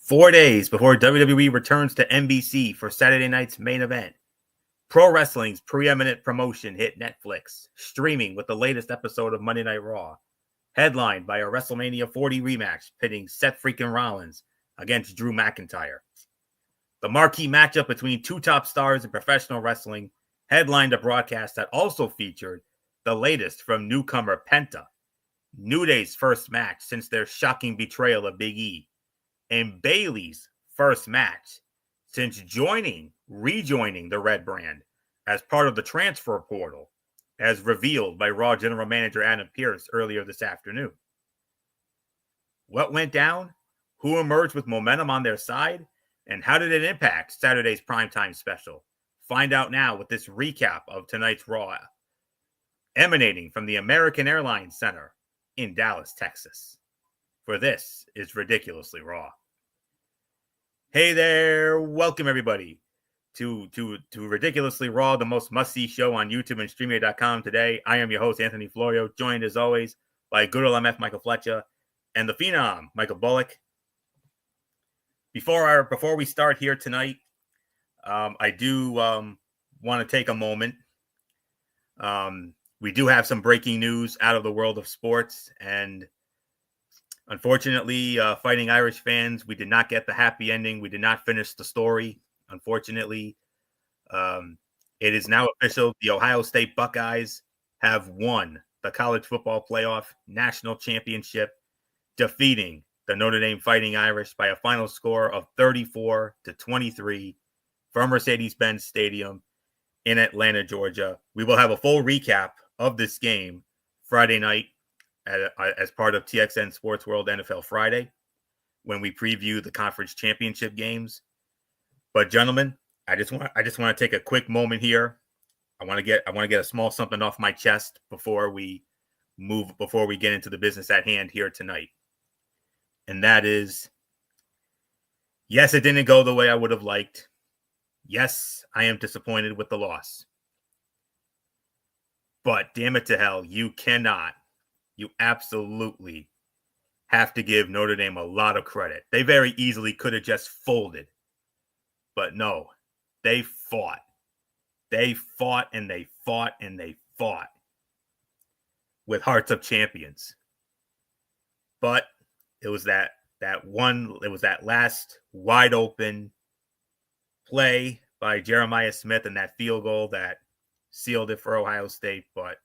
4 days before WWE returns to NBC for Saturday night's main event, pro wrestling's preeminent promotion hit Netflix, streaming with the latest episode of Monday Night Raw, headlined by a WrestleMania 40 rematch pitting Seth freaking Rollins against Drew McIntyre. The marquee matchup between two top stars in professional wrestling headlined a broadcast that also featured the latest from newcomer Penta, New Day's first match since their shocking betrayal of Big E, and Bayley's first match since rejoining the Red Brand as part of the transfer portal, as revealed by Raw General Manager Adam Pearce earlier this afternoon. What went down? Who emerged with momentum on their side? And how did it impact Saturday's primetime special? Find out now with this recap of tonight's Raw, emanating from the American Airlines Center in Dallas, Texas. For this is Ridiculously Raw. Hey there, welcome everybody to Ridiculously Raw, the most must-see show on YouTube and StreamYard.com today. I am your host, Anthony Florio, joined as always by good old MF Michael Fletcher and the Phenom, Michael Bullock. Before we start here tonight, I do want to take a moment. We do have some breaking news out of the world of sports, and unfortunately, Fighting Irish fans, we did not get the happy ending. We did not finish the story, unfortunately. It is now official. The Ohio State Buckeyes have won the college football playoff national championship, defeating the Notre Dame Fighting Irish by a final score of 34-23 from Mercedes-Benz Stadium in Atlanta, Georgia. We will have a full recap of this game Friday night as part of TXN Sports World NFL Friday when we preview the conference championship games. But gentlemen, I just want to take a quick moment here. I want to get a small something off my chest before we get into the business at hand here tonight. And that is, yes, it didn't go the way I would have liked. Yes, I am disappointed with the loss. But damn it to hell, you absolutely have to give Notre Dame a lot of credit. They very easily could have just folded. But no, they fought. They fought and they fought and they fought with hearts of champions. But it was that last wide open play by Jeremiah Smith and that field goal that sealed it for Ohio State. But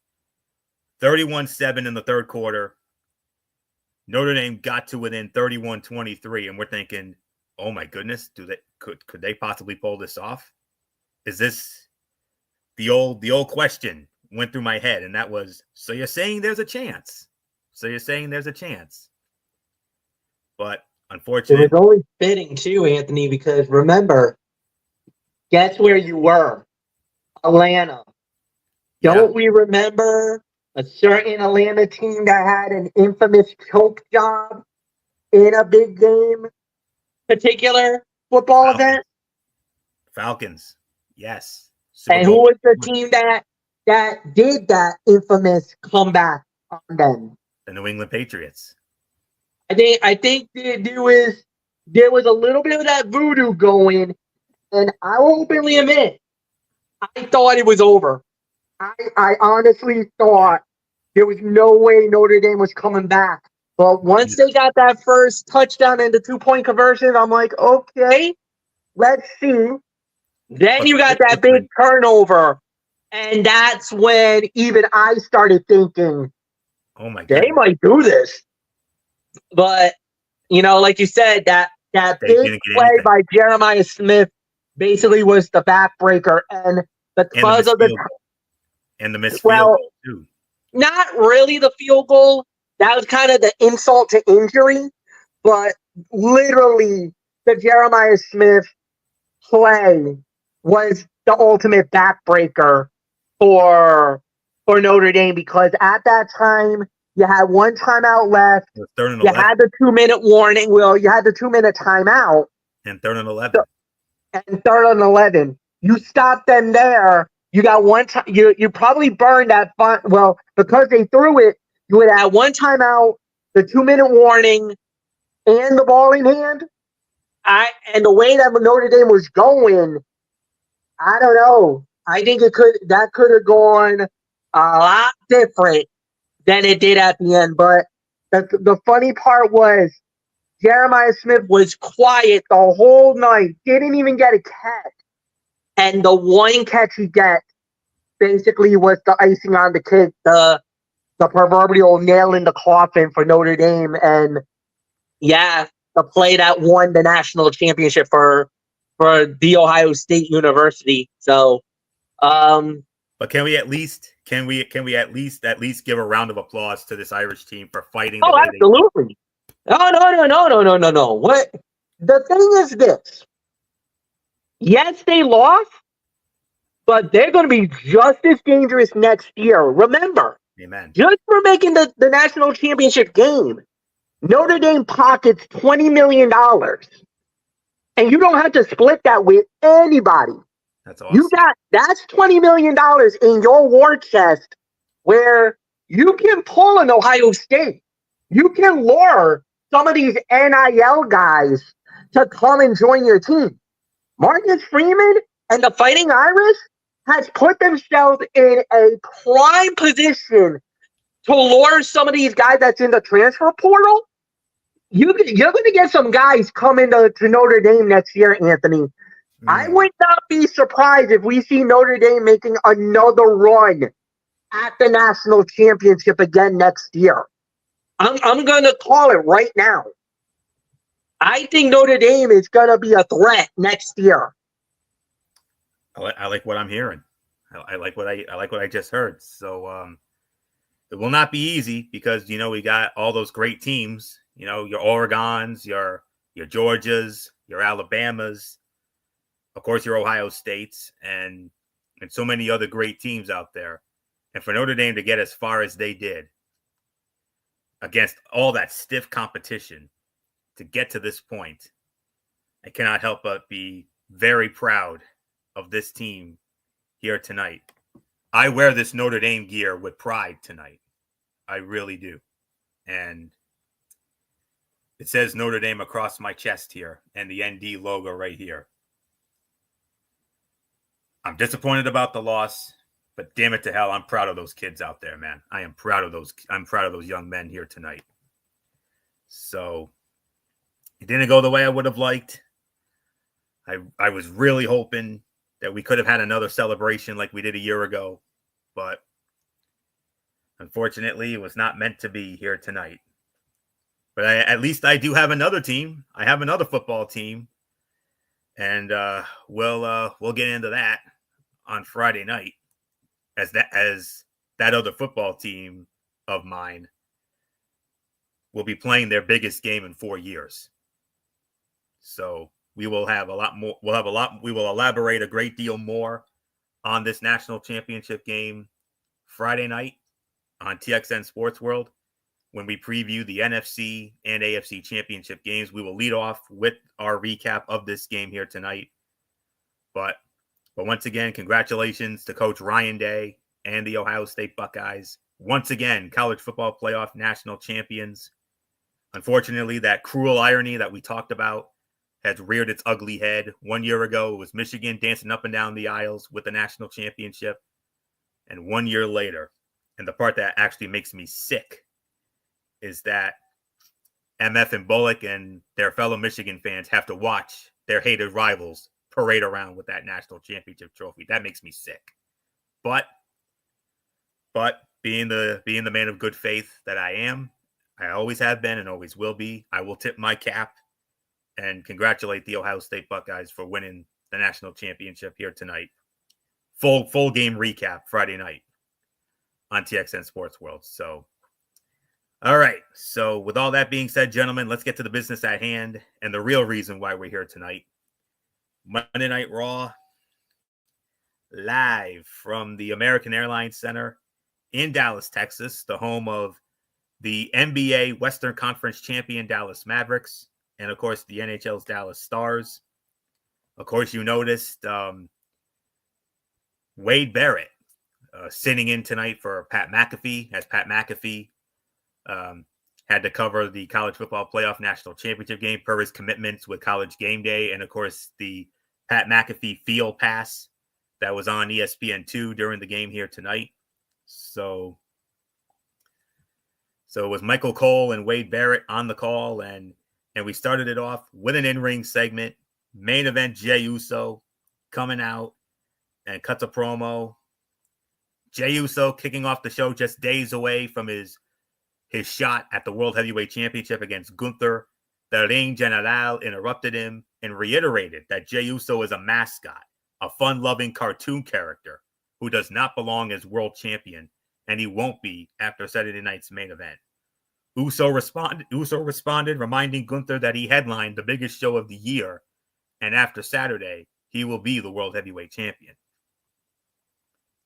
31-7 in the third quarter, Notre Dame got to within 31-23, and we're thinking, oh my goodness, could they possibly pull this off? Is this the old question went through my head, and that was, so you're saying there's a chance? But unfortunately, it was only fitting too, Anthony, because remember, guess where you were? Atlanta. Don't we remember a certain Atlanta team that had an infamous choke job in a big game, particular football event? Falcons, yes. And who was the team that did that infamous comeback on them? The New England Patriots. I think there was a little bit of that voodoo going, and I will openly admit, I thought it was over. I honestly thought there was no way Notre Dame was coming back. But once they got that first touchdown and the 2-point conversion, I'm like, okay, let's see. Then you got that big turnover, and that's when even I started thinking, oh my God, they might do this. But, like you said, that big play by Jeremiah Smith basically was the backbreaker. And because of the missed field goal, too. Not really the field goal. That was kind of the insult to injury. But literally, the Jeremiah Smith play was the ultimate backbreaker for Notre Dame, because at that time, you had one timeout left. You had the 2-minute warning. Well, you had the 2-minute timeout. And 3rd and 11. And 3rd and 11. You stopped them there. You got one time. You probably burned that fun. Well, because they threw it, you would have one timeout, the 2-minute warning, and the ball in hand. and the way that Notre Dame was going, I don't know. I think that could have gone a lot different than it did at the end. But the funny part was Jeremiah Smith was quiet the whole night, didn't even get a catch. And the one catch he got basically was the icing on the cake, the proverbial nail in the coffin for Notre Dame. And yeah, the play that won the national championship for the Ohio State University. So, but can we at least give a round of applause to this Irish team for fighting the way absolutely. No. What the thing is this? Yes, they lost, but they're going to be just as dangerous next year. Remember, amen. Just for making the national championship game, Notre Dame pockets $20 million. And you don't have to split that with anybody. That's awesome. That's $20 million in your war chest where you can pull an Ohio State. You can lure some of these NIL guys to come and join your team. Marcus Freeman and the Fighting Irish has put themselves in a prime position to lure some of these guys that's in the transfer portal. You're going to get some guys coming to Notre Dame next year, Anthony. I would not be surprised if we see Notre Dame making another run at the national championship again next year. I'm going to call it right now. I think Notre Dame is going to be a threat next year. I like what I'm hearing. I like what I just heard. So it will not be easy because we got all those great teams. Your Oregons, your Georgias, your Alabamas, of course your Ohio States, and so many other great teams out there. And for Notre Dame to get as far as they did against all that stiff competition to get to this point, I cannot help but be very proud of this team here tonight. I wear this Notre Dame gear with pride tonight. I really do. And it says Notre Dame across my chest here and the ND logo right here. I'm disappointed about the loss, but damn it to hell, I'm proud of those kids out there, man. I'm proud of those young men here tonight. So it didn't go the way I would have liked. I was really hoping that we could have had another celebration like we did a year ago, but unfortunately, it was not meant to be here tonight. But at least I do have another team. I have another football team, and we'll get into that on Friday night, as that other football team of mine will be playing their biggest game in 4 years. So we will have a lot more. We will elaborate a great deal more on this national championship game Friday night on TXN Sports World. When we preview the NFC and AFC championship games, we will lead off with our recap of this game here tonight. But once again, congratulations to Coach Ryan Day and the Ohio State Buckeyes. Once again, college football playoff national champions. Unfortunately, that cruel irony that we talked about has reared its ugly head. 1 year ago, it was Michigan dancing up and down the aisles with the national championship. And 1 year later, and the part that actually makes me sick is that MF and Bullock and their fellow Michigan fans have to watch their hated rivals parade around with that national championship trophy. That makes me sick. But being the man of good faith that I am, I always have been and always will be, I will tip my cap and congratulate the Ohio State Buckeyes for winning the national championship here tonight. Full game recap Friday night on TXN Sports World. So, all right. So with all that being said, gentlemen, let's get to the business at hand and the real reason why we're here tonight. Monday Night Raw, live from the American Airlines Center in Dallas, Texas, the home of the NBA Western Conference champion Dallas Mavericks, and of course the NHL's Dallas Stars. Of course, you noticed Wade Barrett sitting in tonight for Pat McAfee, as Pat McAfee had to cover the college football playoff national championship game per his commitments with College Game Day, and of course the Pat McAfee Field Pass that was on ESPN2 during the game here tonight. So it was Michael Cole and Wade Barrett on the call, and we started it off with an in-ring segment. Main event, Jey Uso coming out and cuts a promo. Jey Uso kicking off the show just days away from his shot at the World Heavyweight Championship against Gunther. The Ring General interrupted him and reiterated that Jey Uso is a mascot, a fun-loving cartoon character who does not belong as world champion, and he won't be after Saturday night's main event. Uso responded, reminding Gunther that he headlined the biggest show of the year, and after Saturday, he will be the World Heavyweight Champion.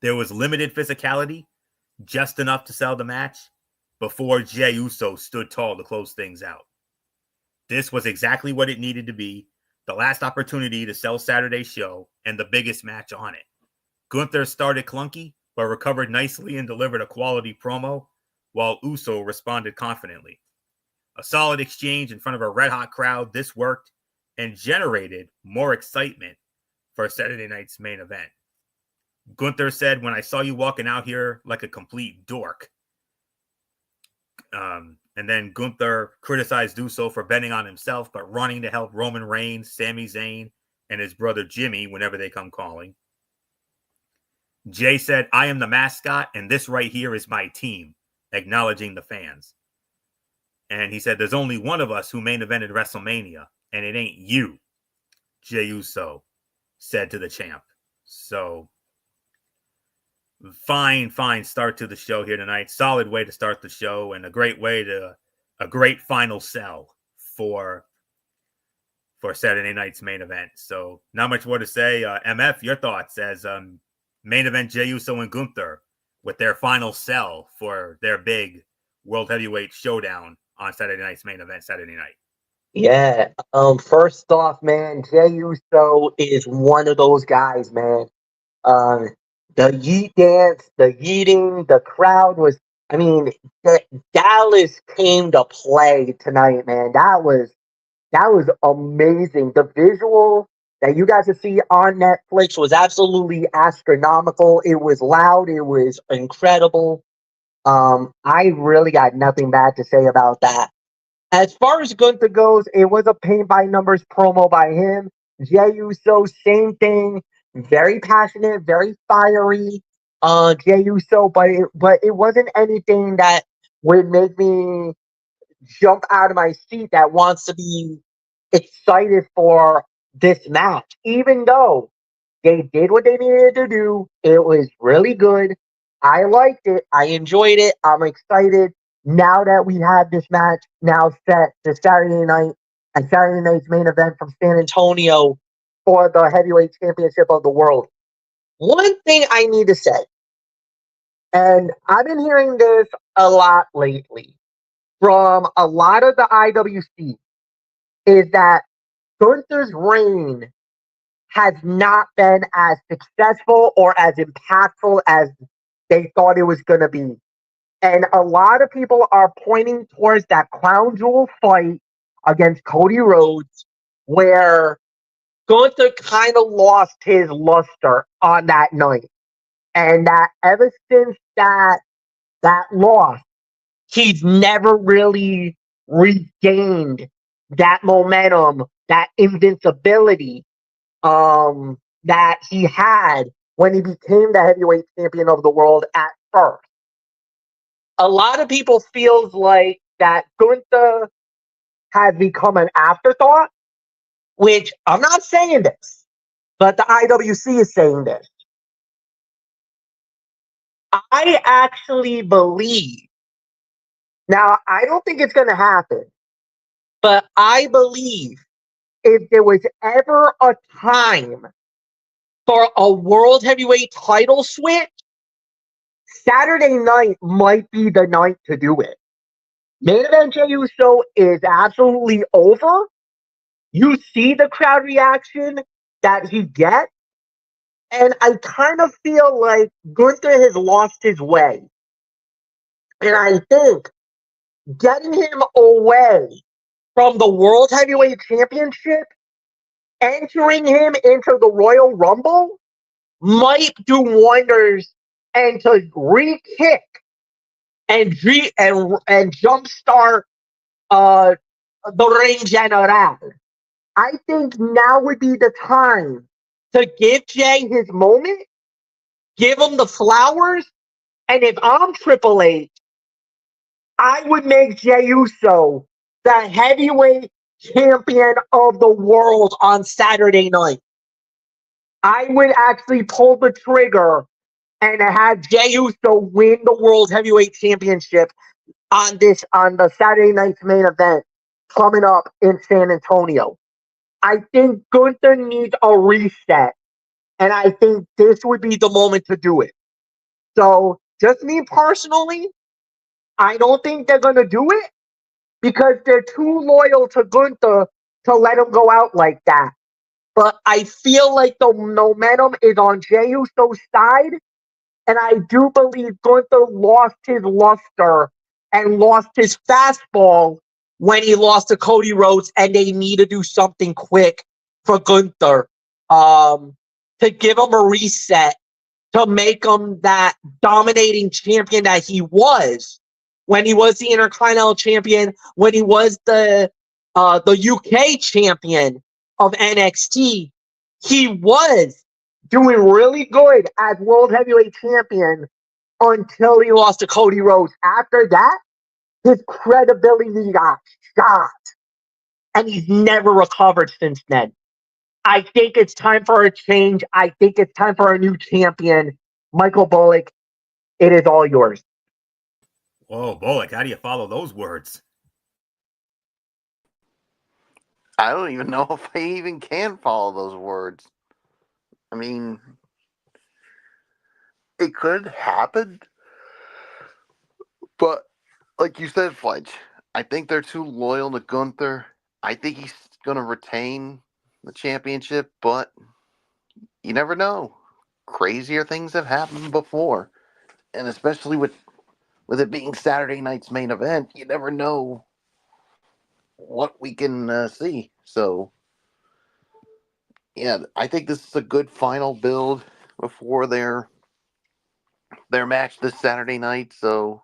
There was limited physicality, just enough to sell the match, before Jey Uso stood tall to close things out. This was exactly what it needed to be, the last opportunity to sell Saturday's show and the biggest match on it. Gunther started clunky, but recovered nicely and delivered a quality promo, while Uso responded confidently. A solid exchange in front of a red-hot crowd, this worked and generated more excitement for Saturday night's main event. Gunther said, "When I saw you walking out here like a complete dork." And then Gunther criticized Uso for betting on himself, but running to help Roman Reigns, Sami Zayn, and his brother Jimmy whenever they come calling. Jey said, "I am the mascot, and this right here is my team," acknowledging the fans. And he said, "There's only one of us who main evented WrestleMania, and it ain't you," Jey Uso said to the champ. So, fine start to the show here tonight. Solid way to start the show, and a great final sell for Saturday night's main event. So, not much more to say. MF, your thoughts as main event Jey Uso and Gunther with their final sell for their big World Heavyweight Showdown on Saturday night's main event Saturday night. Yeah. First off, man, Jey Uso is one of those guys, man. The yeet dance, the yeeting, the crowd was, Dallas came to play tonight, man. That was amazing. The visual that you guys see on Netflix was absolutely astronomical. It was loud. It was incredible. I really got nothing bad to say about that. As far as Gunther goes, it was a paint by numbers promo by him. Jey Uso, same thing. Very passionate, very fiery. Jey Uso, but it wasn't anything that would make me jump out of my seat that wants to be excited for this match. Even though they did what they needed to do, it was really good. I liked it. I enjoyed it. I'm excited. Now that we have this match now set to Saturday night and Saturday night's main event from San Antonio for the heavyweight championship of the world. One thing I need to say, and I've been hearing this a lot lately from a lot of the IWC, is that Gunther's reign has not been as successful or as impactful as they thought it was going to be. And a lot of people are pointing towards that crown jewel fight against Cody Rhodes, where Gunther kind of lost his luster on that night. And that ever since that loss, he's never really regained that momentum, that invincibility that he had when he became the heavyweight champion of the world at first. A lot of people feels like that Gunther has become an afterthought, which I'm not saying this, but the IWC is saying this. I actually believe, now I don't think it's going to happen, but I believe if there was ever a time for a world heavyweight title switch, Saturday night might be the night to do it. Main event Jey Uso is absolutely over. You see the crowd reaction that he gets. And I kind of feel like Gunther has lost his way. And I think getting him away from the World Heavyweight Championship, entering him into the Royal Rumble might do wonders and to re-kick and jumpstart the Ring General. I think now would be the time to give Jay his moment, give him the flowers, and if I'm Triple H, I would make Jey Uso the heavyweight champion of the world on Saturday night. I would actually pull the trigger and have Jey Uso win the World Heavyweight Championship on the Saturday night's main event coming up in San Antonio. I think Gunther needs a reset, and I think this would be the moment to do it. So, just me personally, I don't think they're going to do it because they're too loyal to Gunther to let him go out like that. But I feel like the momentum is on Jey Uso's side, and I do believe Gunther lost his luster and lost his fastball when he lost to Cody Rhodes, and they need to do something quick for Gunther to give him a reset, to make him that dominating champion that he was when he was the Intercontinental Champion, when he was the UK champion of NXT. He was doing really good as World Heavyweight Champion until he lost to Cody Rhodes. After that, his credibility got shot, and he's never recovered since then. I think it's time for a change. I think it's time for a new champion. Michael Bullock, it is all yours. Whoa, Bullock, how do you follow those words? I don't even know if I even can follow those words. I mean, it could happen, but like you said, Fletch, I think they're too loyal to Gunther. I think he's going to retain the championship, but you never know. Crazier things have happened before, and especially with it being Saturday night's main event, you never know what we can see. So, yeah, I think this is a good final build before their match this Saturday night. So,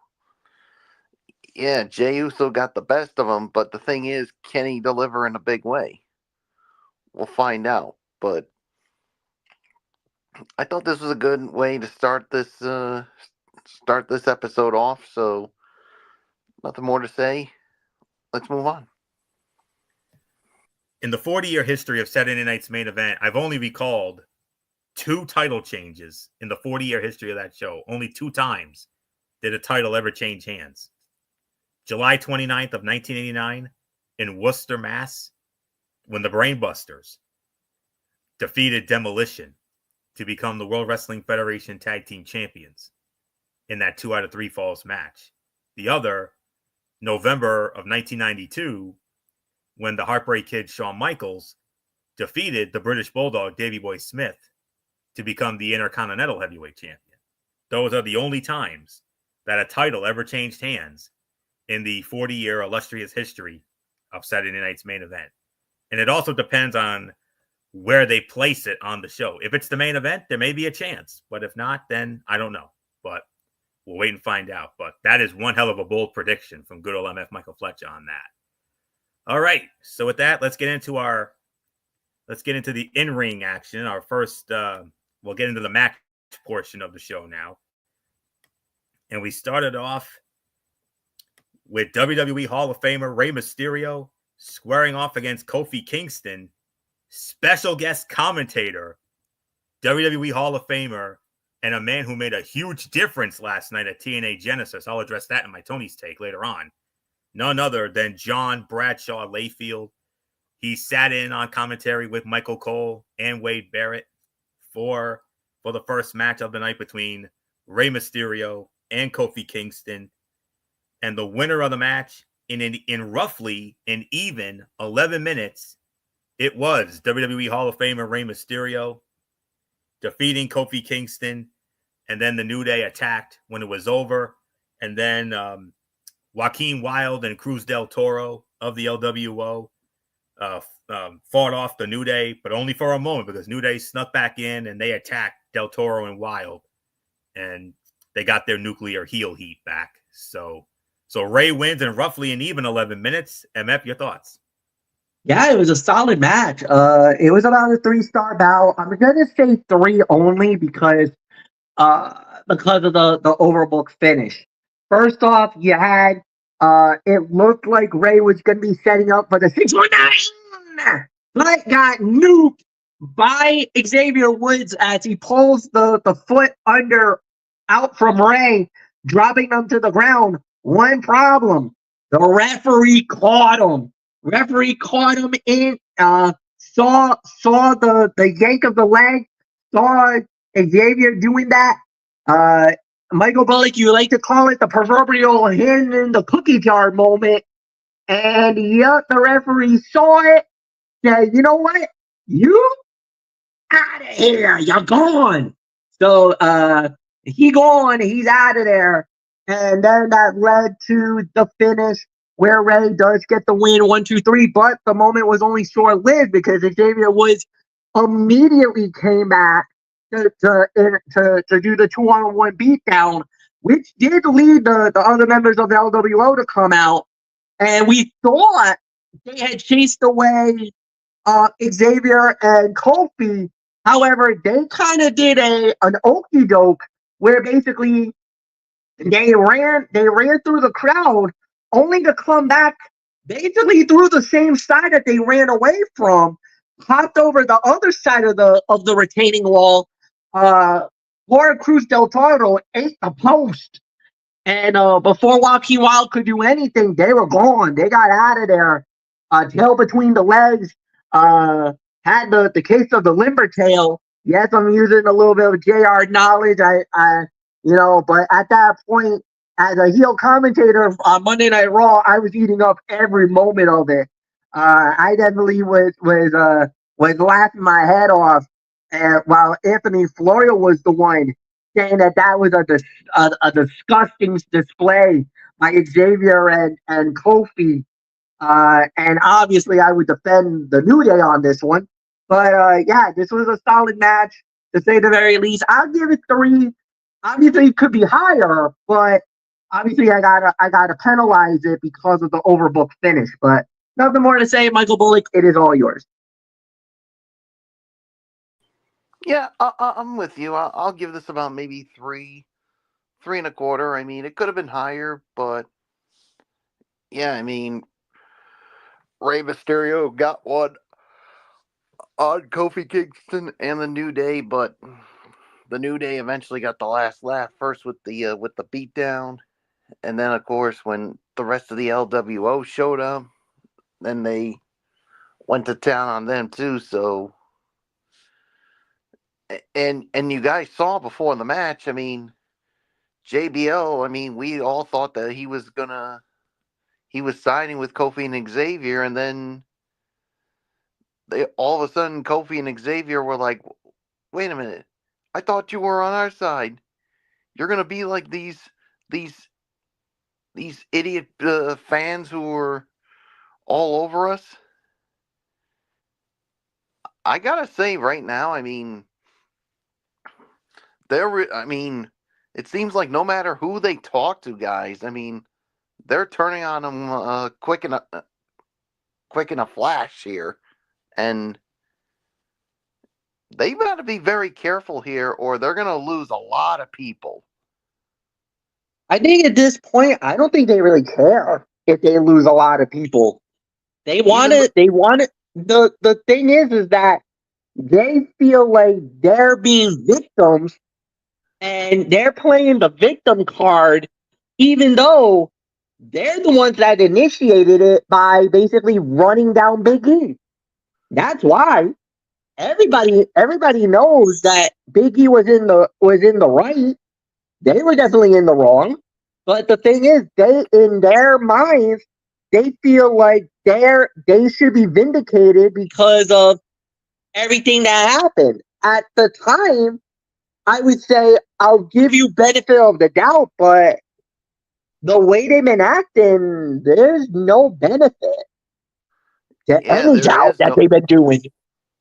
yeah, Jey Uso got the best of him, but the thing is, can he deliver in a big way? We'll find out. But I thought this was a good way to start this episode off. So, nothing more to say. Let's move on. In the 40-year history of Saturday Night's Main Event, I've only recalled 2 title changes in the 40-year history of that show. Only 2 times did a title ever change hands. July 29th of 1989 in Worcester, Mass, when the Brainbusters defeated Demolition to become the World Wrestling Federation Tag Team Champions in that 2 out of 3 falls match. The other, November of 1992, when the Heartbreak Kid Shawn Michaels defeated the British Bulldog Davey Boy Smith to become the Intercontinental Heavyweight Champion. Those are the only times that a title ever changed hands in the 40-year illustrious history of Saturday Night's Main Event. And it also depends on where they place it on the show. If it's the main event, there may be a chance. But if not, then I don't know. But we'll wait and find out. But that is one hell of a bold prediction from good old MF Michael Fletcher on that. All right. So with that, let's get into the in-ring action. Our first, we'll get into the match portion of the show now. And we started off with WWE Hall of Famer Rey Mysterio squaring off against Kofi Kingston, special guest commentator, WWE Hall of Famer, and a man who made a huge difference last night at TNA Genesis. I'll address that in my Tony's Take later on. None other than John Bradshaw Layfield. He sat in on commentary with Michael Cole and Wade Barrett for the first match of the night between Rey Mysterio and Kofi Kingston. And the winner of the match in roughly an even 11 minutes, it was WWE Hall of Famer Rey Mysterio defeating Kofi Kingston. And then the New Day attacked when it was over. And then Joaquin Wilde and Cruz del Toro of the LWO fought off the New Day, but only for a moment because New Day snuck back in and they attacked Del Toro and Wilde, and they got their nuclear heel heat back. So Ray wins in roughly an even 11 minutes. MF, your thoughts? Yeah, it was a solid match. It was about a 3-star bout. I'm gonna say 3 only because of the overbooked finish. First off, you had it looked like Ray was gonna be setting up for the 619, but got nuked by Xavier Woods as he pulls the foot under out from Ray, dropping them to the ground. One problem: the referee caught him. Referee caught him in, saw the yank of the leg, saw Xavier doing that. Michael Bullock, you like to call it the proverbial hand in the cookie jar moment. And yep, the referee saw it, said, you know what? You out of here. You're gone. So he gone. He's out of there. And then that led to the finish where Ray does get the win 1-2-3, but the moment was only short-lived because Xavier Woods immediately came back to do the 2-on-1 beatdown, which did lead the other members of the LWO to come out. And we thought they had chased away Xavier and Kofi. However, they kind of did an okey doke where basically they ran through the crowd only to come back basically through the same side that they ran away from, hopped over the other side of the retaining wall. Laura Cruz del Toro ate the post. And before Joaquin Wilde could do anything, they were gone. They got out of there. Tail between the legs. Had the case of the limber tail. Yes, I'm using a little bit of JR knowledge. But at that point, as a heel commentator on Monday Night Raw, I was eating up every moment of it. I definitely was laughing my head off, while Anthony Florio was the one saying that was a disgusting display by Xavier and Kofi. And obviously, I would defend the New Day on this one. But yeah, this was a solid match, to say the very least. I'll give it 3. Obviously, it could be higher, but obviously, I gotta penalize it because of the overbooked finish. But nothing more to say, Michael Bullock. It is all yours. Yeah, I'm with you. I'll give this about maybe 3.25. I mean, it could have been higher, but yeah, I mean, Rey Mysterio got one on Kofi Kingston and the New Day, but the New Day eventually got the last laugh first with the beatdown, and then of course when the rest of the LWO showed up, then they went to town on them too. So, and you guys saw before the match, I mean, JBL, I mean, we all thought that he was signing with Kofi and Xavier, and then all of a sudden Kofi and Xavier were like, wait a minute, I thought you were on our side. You're gonna be like these idiot fans who were all over us. I gotta say right now, I mean, it seems like no matter who they talk to, guys, I mean, they're turning on them quick in a flash here, and they got to be very careful here, or they're going to lose a lot of people. I think at this point, I don't think they really care if they lose a lot of people. They want it. The thing is that they feel like they're being victims, and they're playing the victim card, even though they're the ones that initiated it by basically running down Big E. That's why everybody knows that Big E was in the right. They were definitely in the wrong. But the thing is, in their minds, they feel like they should be vindicated because of everything that happened. At the time, I would say I'll give you benefit of the doubt, but the way they've been acting, there's no benefit to Yeah, any job that they've been doing.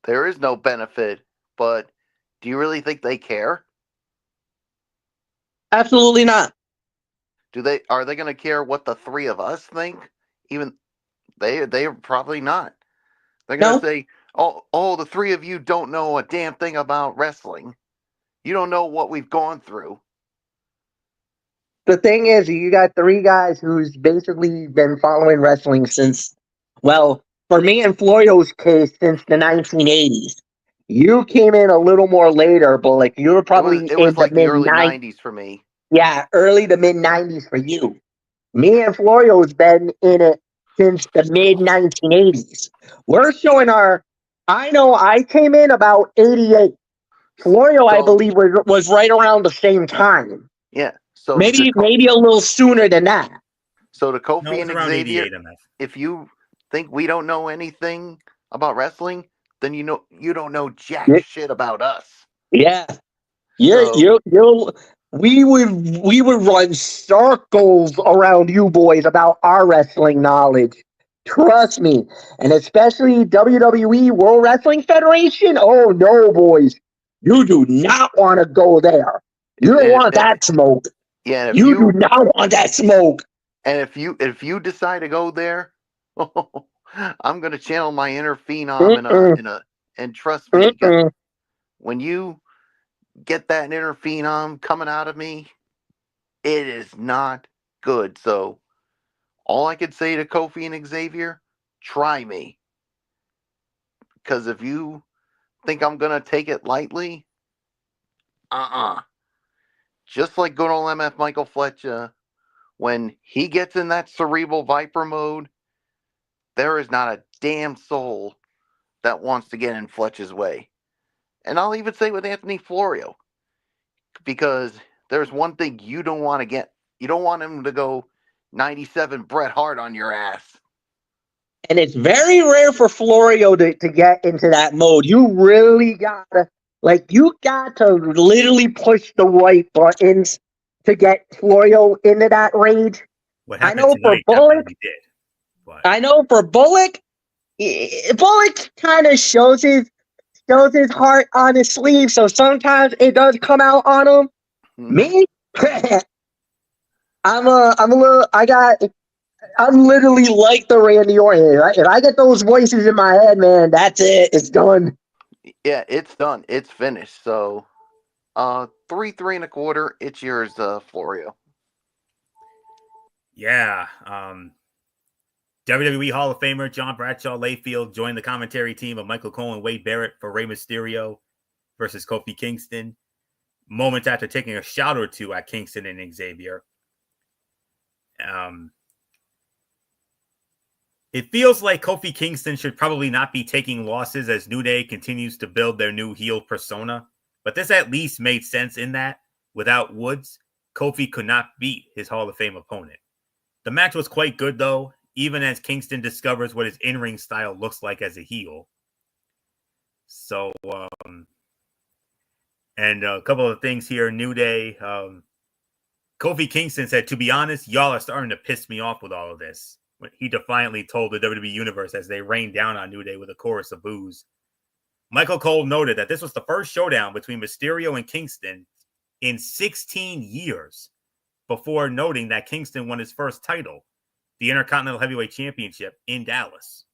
there is no benefit, but do you really think they care? Absolutely not. Are they going to care what the three of us think? Even they're probably not. They're going to No. say, "Oh, the three of you don't know a damn thing about wrestling. You don't know what we've gone through." The thing is, you got three guys who's basically been following wrestling since, well, for me and Florio's case, since the 1980s. You came in a little more later, but like you were probably It in was the like the mid early 90s. '90s for me. Yeah, early to mid 90s for you. Me and Florio's been in it since the mid 1980s. We're showing our. I know I came in about 88. Florio, I So believe, was right around the same time. yeah, so Maybe a little sooner than that. so to No, it Kofi was and around Xavier, 88 MF. if you think we don't know anything about wrestling, then you don't know jack Y- shit about us. Yeah, So we would run circles around you boys about our wrestling knowledge. Trust me, and especially WWE World Wrestling Federation. Oh no, boys, you do not want to go there. You don't want that smoke. yeah, and You do not want that smoke. if you decide to go there, I'm gonna channel my inner phenom Mm-mm, and trust me, mm-mm. when you get that inner phenom coming out of me, it is not good. So all I could say to Kofi and Xavier, try me. Because if you think I'm gonna take it lightly, just like good old MF Michael Fletcher, when he gets in that cerebral viper mode, there is not a damn soul that wants to get in Fletcher's way. And I'll even say with Anthony Florio, because there's one thing you don't want to get. You don't want him to go 97 Bret Hart on your ass. And it's very rare for Florio to get into that mode. You really gotta, you got to literally push the right buttons to get Florio into that rage. What I happened know for tonight Bullock, definitely did. But Bullock kind of shows his heart on his sleeve. So sometimes it does come out on him. Mm-hmm. Me, I'm literally like the Randy Orton. Right? If I get those voices in my head, man, that's it. It's done. Yeah, it's done. It's finished. So, 3 3.25. It's yours, Florio. yeah, WWE Hall of Famer John Bradshaw Layfield joined the commentary team of Michael Cole and Wade Barrett for Rey Mysterio versus Kofi Kingston. Moments after taking a shot or two at Kingston and Xavier. It feels like Kofi Kingston should probably not be taking losses as New Day continues to build their new heel persona. But this at least made sense in that, without Woods, Kofi could not beat his Hall of Fame opponent. The match was quite good, though, even as Kingston discovers what his in-ring style looks like as a heel. So, and a couple of things here. New Day, Kofi Kingston said, "To be honest, y'all are starting to piss me off with all of this." He defiantly told the WWE Universe as they rained down on New Day with a chorus of boos. Michael Cole noted that this was the first showdown between Mysterio and Kingston in 16 years, before noting that Kingston won his first title, the Intercontinental Heavyweight Championship, in Dallas.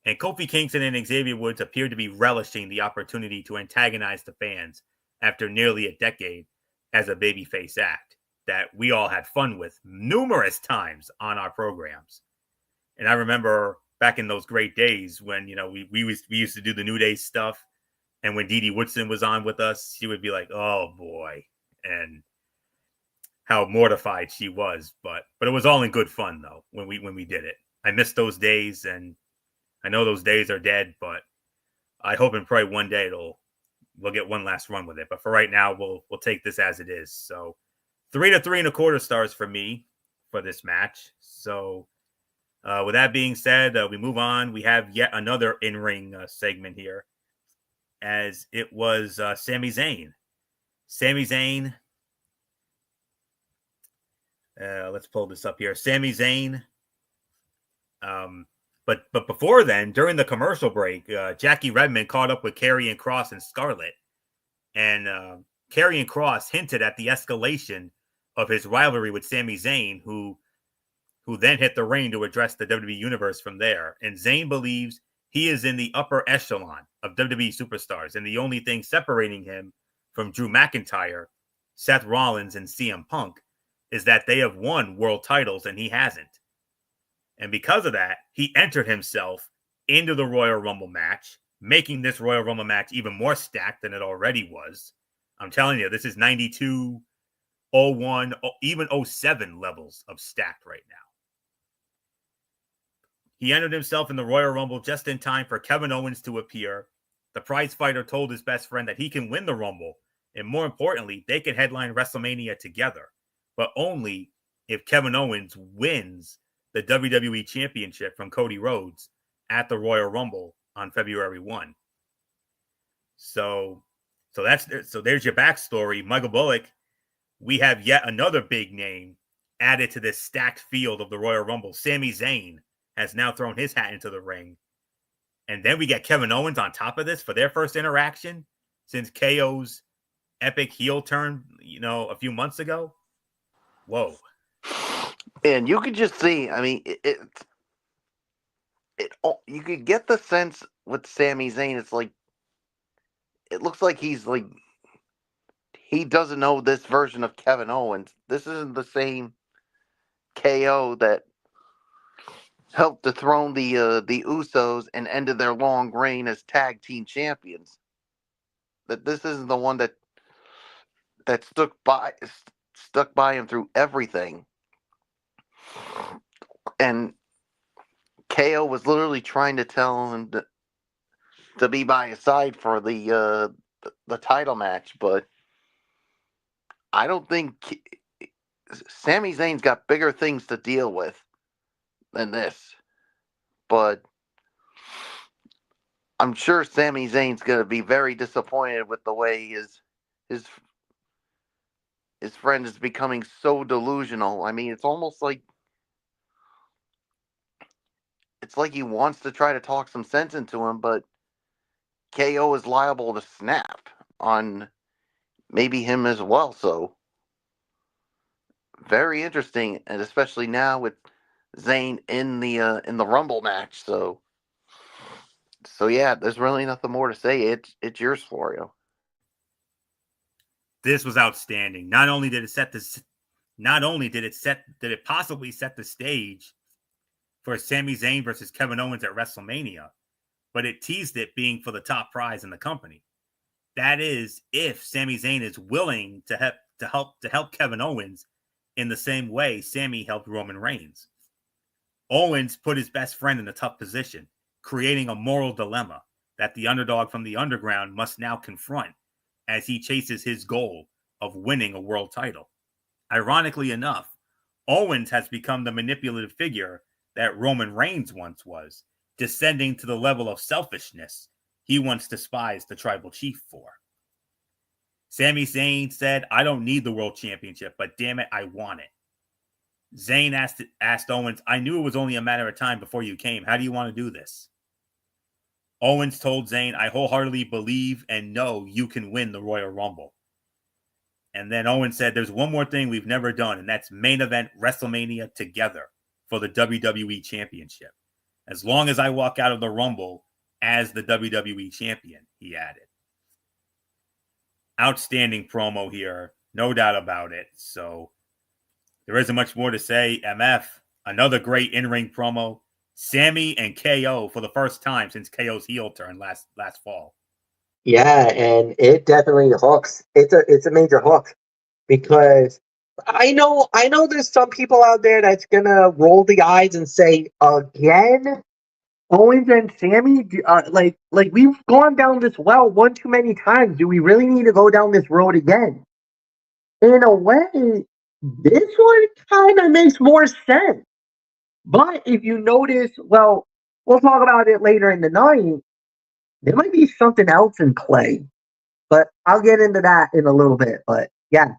And Kofi Kingston and Xavier Woods appeared to be relishing the opportunity to antagonize the fans after nearly a decade as a babyface act that we all had fun with numerous times on our programs. And I remember back in those great days when, we used to do the New Day stuff. And when Dee Dee Woodson was on with us, she would be like, "Oh boy." And how mortified she was. But it was all in good fun though, when we did it. I miss those days, and I know those days are dead, but I hope and pray one day we'll get one last run with it. But for right now, we'll take this as it is. So 3 to 3.25 stars for me for this match. So with that being said, we move on. We have yet another in-ring segment here, as it was Sami Zayn. Sami Zayn, Let's pull this up here. Sami Zayn. But before then, during the commercial break, Jackie Redmond caught up with Karrion Kross and Scarlett, and Karrion Kross hinted at the escalation of his rivalry with Sami Zayn, who then hit the ring to address the WWE Universe from there. And Zayn believes he is in the upper echelon of WWE superstars, and the only thing separating him from Drew McIntyre, Seth Rollins, and CM Punk is that they have won world titles and he hasn't. And because of that, he entered himself into the Royal Rumble match, making this Royal Rumble match even more stacked than it already was. I'm telling you, this is 92, 01, even 07 levels of stacked right now. He entered himself in the Royal Rumble just in time for Kevin Owens to appear. The prize fighter told his best friend that he can win the Rumble, and more importantly, they can headline WrestleMania together, but only if Kevin Owens wins the WWE Championship from Cody Rhodes at the Royal Rumble on February 1. So there's your backstory. Michael Bullock, we have yet another big name added to this stacked field of the Royal Rumble. Sami Zayn has now thrown his hat into the ring. And then we get Kevin Owens on top of this for their first interaction since KO's epic heel turn, a few months ago. Whoa. And you could just see, I mean, you could get the sense with Sami Zayn, it's like, it looks like he doesn't know this version of Kevin Owens. This isn't the same KO that helped dethrone the Usos and ended their long reign as tag team champions. That this isn't the one that stuck by him through everything. And KO was literally trying to tell him to be by his side for the title match, but I don't think Sami Zayn's got bigger things to deal with than this. But I'm sure Sami Zayn's going to be very disappointed with the way his friend is becoming so delusional. I mean, it's almost like he wants to try to talk some sense into him, but KO is liable to snap on maybe him as well. So very interesting, and especially now with Zayn in the Rumble match. So yeah, there's really nothing more to say. It's yours, Florio. This was outstanding. Not only did it possibly set the stage for Sami Zayn versus Kevin Owens at WrestleMania, but it teased it being for the top prize in the company. That is, if Sami Zayn is willing to help Kevin Owens in the same way Sami helped Roman Reigns. Owens put his best friend in a tough position, creating a moral dilemma that the underdog from the underground must now confront as he chases his goal of winning a world title. Ironically enough, Owens has become the manipulative figure that Roman Reigns once was, descending to the level of selfishness he once despised the tribal chief for. Sami Zayn said, "I don't need the world championship, but damn it, I want it." Zayn asked Owens, "I knew it was only a matter of time before you came. How do you want to do this?" Owens told Zayn, "I wholeheartedly believe and know you can win the Royal Rumble." And then Owens said, "There's one more thing we've never done, and that's main event WrestleMania together for the WWE Championship. As long as I walk out of the Rumble as the WWE Champion," he added. Outstanding promo here, no doubt about it. So there isn't much more to say. MF, another great in-ring promo. Sami and KO for the first time since KO's heel turn last fall. Yeah, and it definitely hooks. It's a major hook because I know there's some people out there that's gonna roll the eyes and say, again, Owens and Sami, like we've gone down this well one too many times. Do we really need to go down this road again? In a way, this one kind of makes more sense. But if you notice, well, we'll talk about it later in the night. There might be something else in play, but I'll get into that in a little bit. But yeah,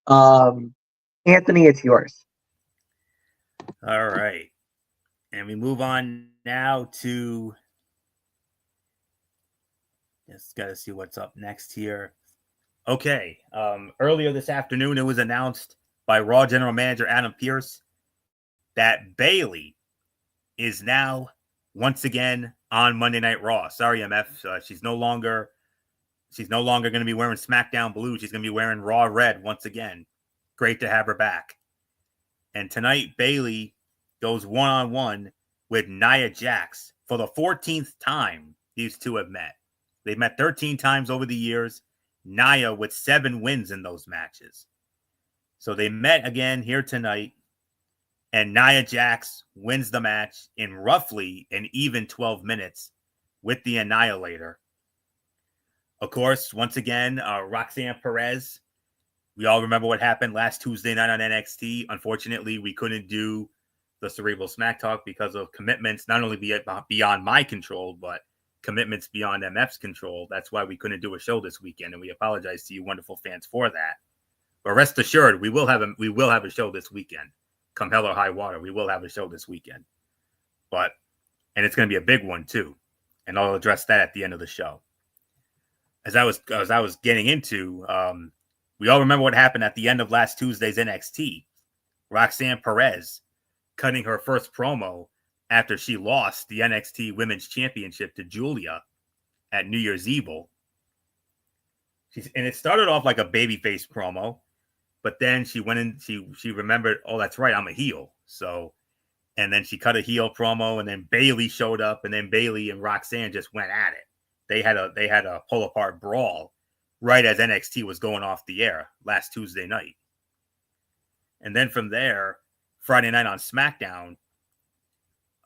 Anthony, it's yours. All right. And we move on now to. Just got to see what's up next here. Okay. Earlier this afternoon, it was announced by Raw General Manager Adam Pearce that Bayley is now once again on Monday Night Raw. Sorry, MF. She's no longer going to be wearing SmackDown blue. She's going to be wearing Raw red once again. Great to have her back. And tonight, Bayley goes one-on-one with Nia Jax for the 14th time these two have met. They've met 13 times over the years. Nia with 7 wins in those matches. So they met again here tonight. And Nia Jax wins the match in roughly an even 12 minutes with the Annihilator. Of course, once again, Roxanne Perez. We all remember what happened last Tuesday night on NXT. Unfortunately, we couldn't do the Cerebral Smack Talk because of commitments, not only beyond my control, but commitments beyond MF's control. That's why we couldn't do a show this weekend, and we apologize to you wonderful fans for that. But rest assured, we will have a show this weekend. Come hell or high water, we will have a show this weekend. And it's going to be a big one too, and I'll address that at the end of the show. As I was getting into, we all remember what happened at the end of last Tuesday's NXT. Roxanne Perez cutting her first promo after she lost the NXT Women's Championship to Julia at New Year's Evil. And it started off like a babyface promo, but then she went in, she remembered, oh, that's right, I'm a heel. So, and then she cut a heel promo, and then Bayley showed up, and then Bayley and Roxanne just went at it. They had a pull apart brawl right as NXT was going off the air last Tuesday night. And then from there, Friday night on SmackDown,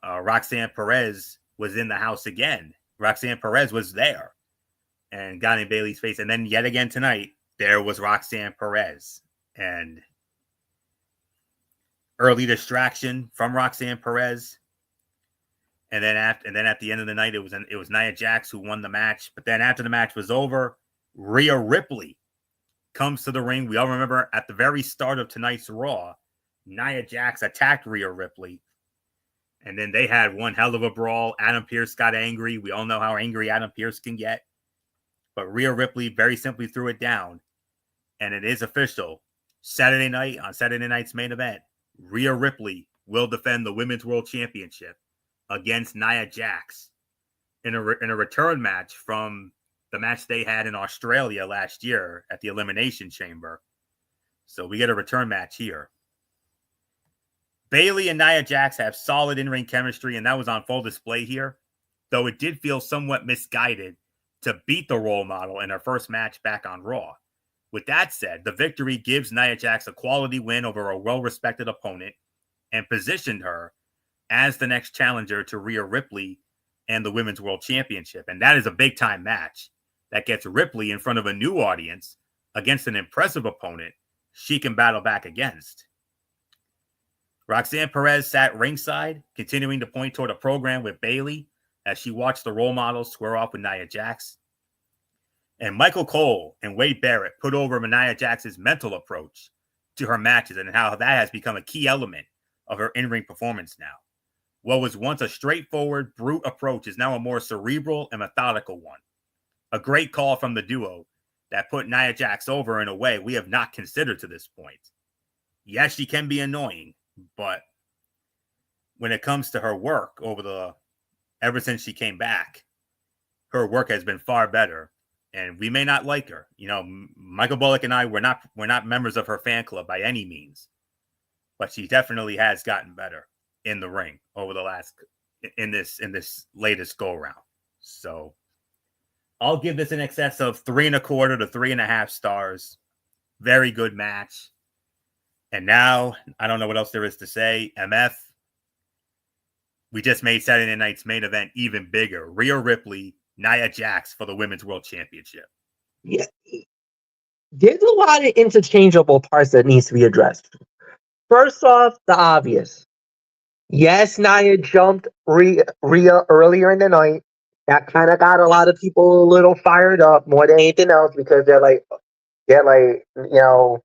Roxanne Perez was in the house again. Roxanne Perez was there and got in Bayley's face. And then yet again tonight, there was Roxanne Perez. And early distraction from Roxanne Perez. And then at the end of the night, it was Nia Jax who won the match. But then after the match was over, Rhea Ripley comes to the ring. We all remember at the very start of tonight's Raw, Nia Jax attacked Rhea Ripley. And then they had one hell of a brawl. Adam Pearce got angry. We all know how angry Adam Pearce can get. But Rhea Ripley very simply threw it down. And it is official. Saturday night, on Saturday night's main event, Rhea Ripley will defend the Women's World Championship against Nia Jax in a return match from the match they had in Australia last year at the Elimination Chamber. So we get a return match here. Bayley and Nia Jax have solid in-ring chemistry, and that was on full display here, though it did feel somewhat misguided to beat the role model in her first match back on Raw. With that said, the victory gives Nia Jax a quality win over a well-respected opponent and positioned her as the next challenger to Rhea Ripley and the Women's World Championship. And that is a big-time match that gets Ripley in front of a new audience against an impressive opponent she can battle back against. Roxanne Perez sat ringside, continuing to point toward a program with Bayley as she watched the role models square off with Nia Jax. And Michael Cole and Wade Barrett put over Nia Jax's mental approach to her matches and how that has become a key element of her in-ring performance now. What was once a straightforward, brute approach is now a more cerebral and methodical one. A great call from the duo that put Nia Jax over in a way we have not considered to this point. Yes, she can be annoying, but when it comes to her work ever since she came back, her work has been far better. And we may not like her. You know, Michael Bullock and I, we're not members of her fan club by any means. But she definitely has gotten better in the ring over in this latest go round. So I'll give this in excess of 3.25 to 3.5 stars. Very good match. And now, I don't know what else there is to say. MF, we just made Saturday night's main event even bigger. Rhea Ripley, Nia Jax for the Women's World Championship. Yeah, there's a lot of interchangeable parts that needs to be addressed. First off, the obvious. Yes, Nia jumped Rhea earlier in the night. That kind of got a lot of people a little fired up more than anything else because they're like, you know,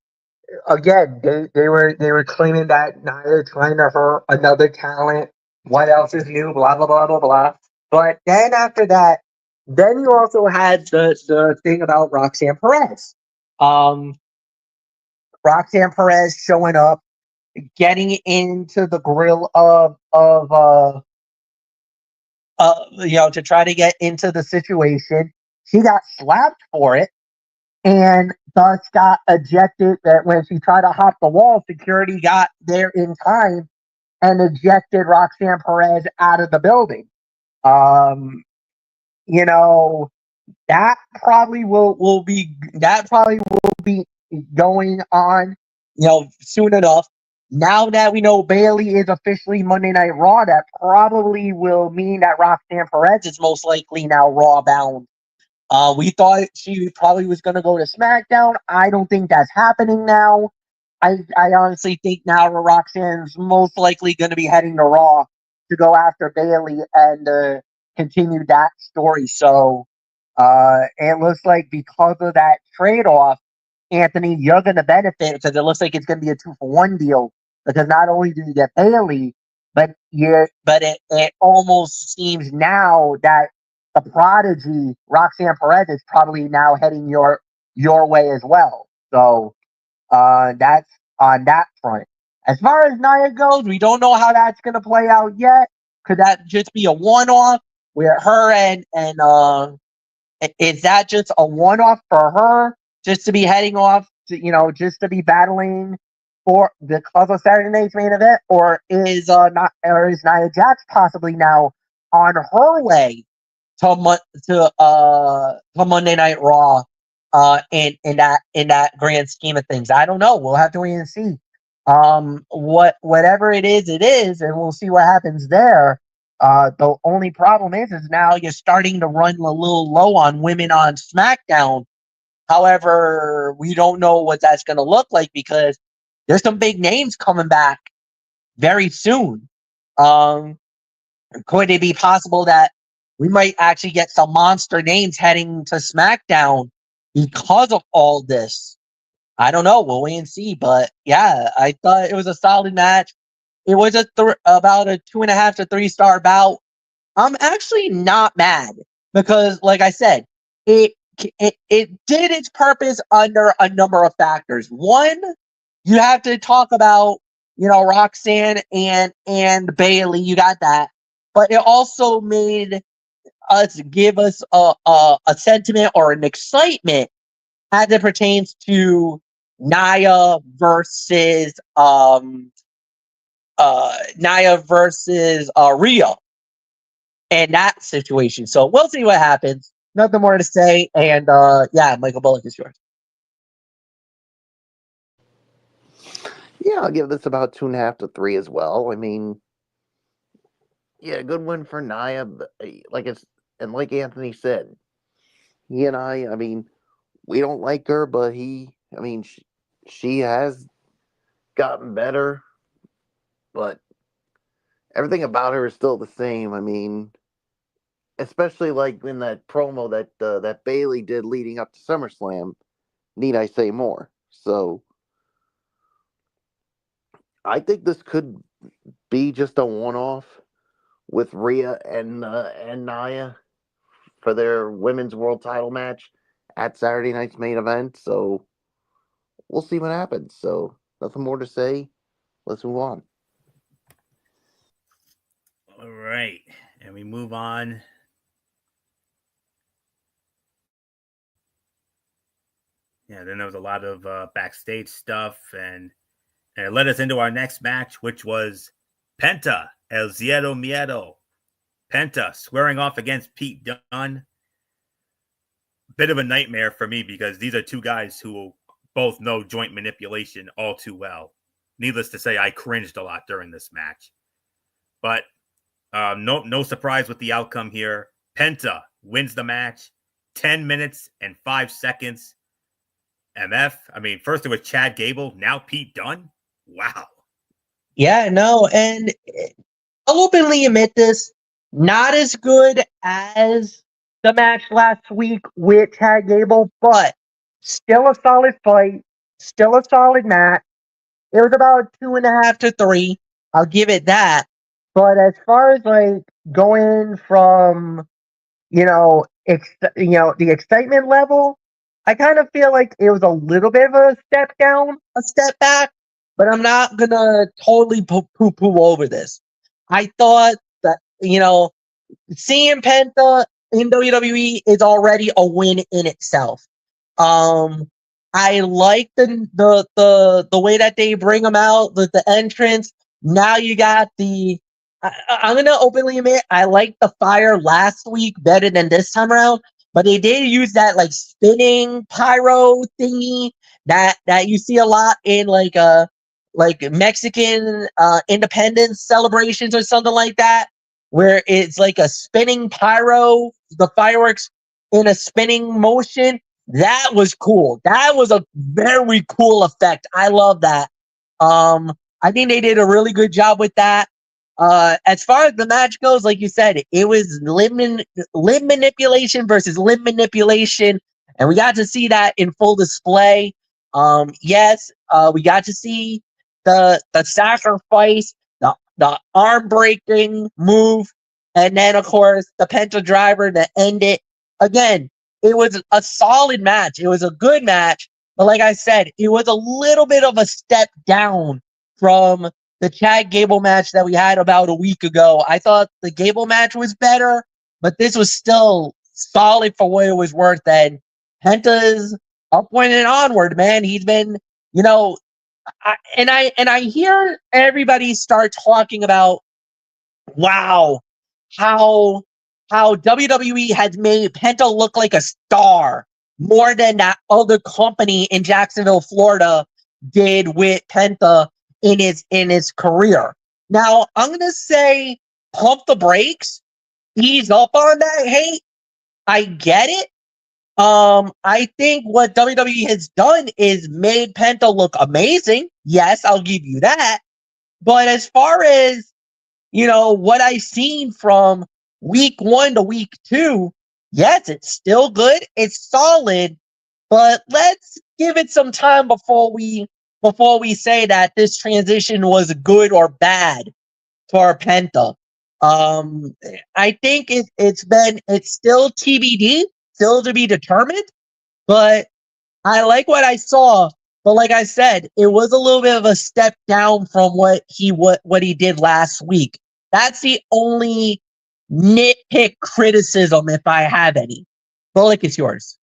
again, they were claiming that Nia trying to hurt another talent. What else is new? Blah blah blah blah blah. But then after that, then you also had the thing about Roxanne Perez. Um, Roxanne Perez showing up, getting into the grill of to try to get into the situation. She got slapped for it and thus got ejected. That when she tried to hop the wall, security got there in time and ejected Roxanne Perez out of the building. Um, you know, that probably will be going on, soon enough. Now that we know Bailey is officially Monday Night Raw, that probably will mean that Roxanne Perez is most likely now Raw bound. We thought she probably was going to go to SmackDown. I don't think that's happening now. I honestly think now Roxanne's most likely going to be heading to Raw to go after Bailey and continue that story. So it looks like because of that trade off, Anthony, you're going to benefit because it looks like it's going to be a 2-for-1 deal. Because not only do you get Bailey, but it almost seems now that the prodigy Roxanne Perez is probably now heading your way as well. So that's on that front. As far as Nia goes, we don't know how that's going to play out yet. Could that just be a one-off where her and is that just a one-off for her just to be heading off to, just to be battling for because of Saturday night's main event, or is Nia Jax possibly now on her way to Monday Night Raw in that grand scheme of things? I don't know. We'll have to wait and see. Whatever it is, and we'll see what happens there. The only problem is now you're starting to run a little low on women on SmackDown. However, we don't know what that's going to look like because there's some big names coming back very soon. Could it be possible that we might actually get some monster names heading to SmackDown because of all this? I don't know. We'll wait and see. But yeah, I thought it was a solid match. It was about a 2.5 to 3 star bout. I'm actually not mad because, like I said, it did its purpose under a number of factors. One, you have to talk about Roxanne and Bailey. You got that, but it also made give us a sentiment or an excitement as it pertains to Nia versus Rhea and that situation. So we'll see what happens. Nothing more to say. And yeah, Michael Bullock is yours. Yeah, I'll give this about 2.5 to 3 as well. I mean, yeah, good win for Nia. Like Anthony said, he and I mean, we don't like her, but she has gotten better. But everything about her is still the same. I mean, especially like in that promo that Bailey did leading up to SummerSlam. Need I say more? So I think this could be just a one-off with Rhea and Nia for their women's world title match at Saturday night's main event. So we'll see what happens. So nothing more to say. Let's move on. All right, and we move on. Yeah, then there was a lot of backstage stuff, and it led us into our next match, which was Penta, El Zero Miedo. Penta squaring off against Pete Dunne. Bit of a nightmare for me because these are two guys who both know joint manipulation all too well. Needless to say, I cringed a lot during this match. But no surprise with the outcome here. Penta wins the match, 10 minutes and 5 seconds. MF, I mean, first it was Chad Gable, now Pete Dunne. Wow. Yeah, no, and I'll openly admit this, not as good as the match last week with Chad Gable, but still a solid fight, Still a solid match. It was about 2.5 to 3. I'll give it that. But as far as like going from the excitement level, I kind of feel like it was a little bit of a step down, a step back. But I'm not gonna totally poo over this. I thought that seeing Penta in WWE is already a win in itself. I like the way that they bring him out with the entrance. Now you got I'm gonna openly admit I liked the fire last week better than this time around, but they did use that like spinning pyro thingy that you see a lot in like Mexican independence celebrations or something like that, where it's like a spinning pyro, the fireworks in a spinning motion. That was cool. That was a very cool effect. I love that. I think they did a really good job with that. As far as the match goes, like you said, it was limb manipulation versus limb manipulation, and we got to see that in full display. Yes, we got to see the sacrifice, the arm breaking move, and then of course the Penta driver to end it. Again, it was a solid match. It was a good match, but like I said, it was a little bit of a step down from the Chad Gable match that we had about a week ago. I thought the Gable match was better, but this was still solid for what it was worth. And Penta's upward and onward, man. He's been, I hear everybody start talking about, wow, how WWE has made Penta look like a star more than that other company in Jacksonville, Florida did with Penta in his career. Now, I'm going to say pump the brakes. Ease up on that hate. I get it. I think what WWE has done is made Penta look amazing. Yes, I'll give you that. But as far as, what I've seen from week 1 to week 2, yes, it's still good. It's solid. But let's give it some time before we say that this transition was good or bad for Penta. I think it's still TBD, still to be determined, but I like what I saw. But like I said, it was a little bit of a step down from what he did last week. That's the only nitpick criticism, if I have any. Bullock, it's yours.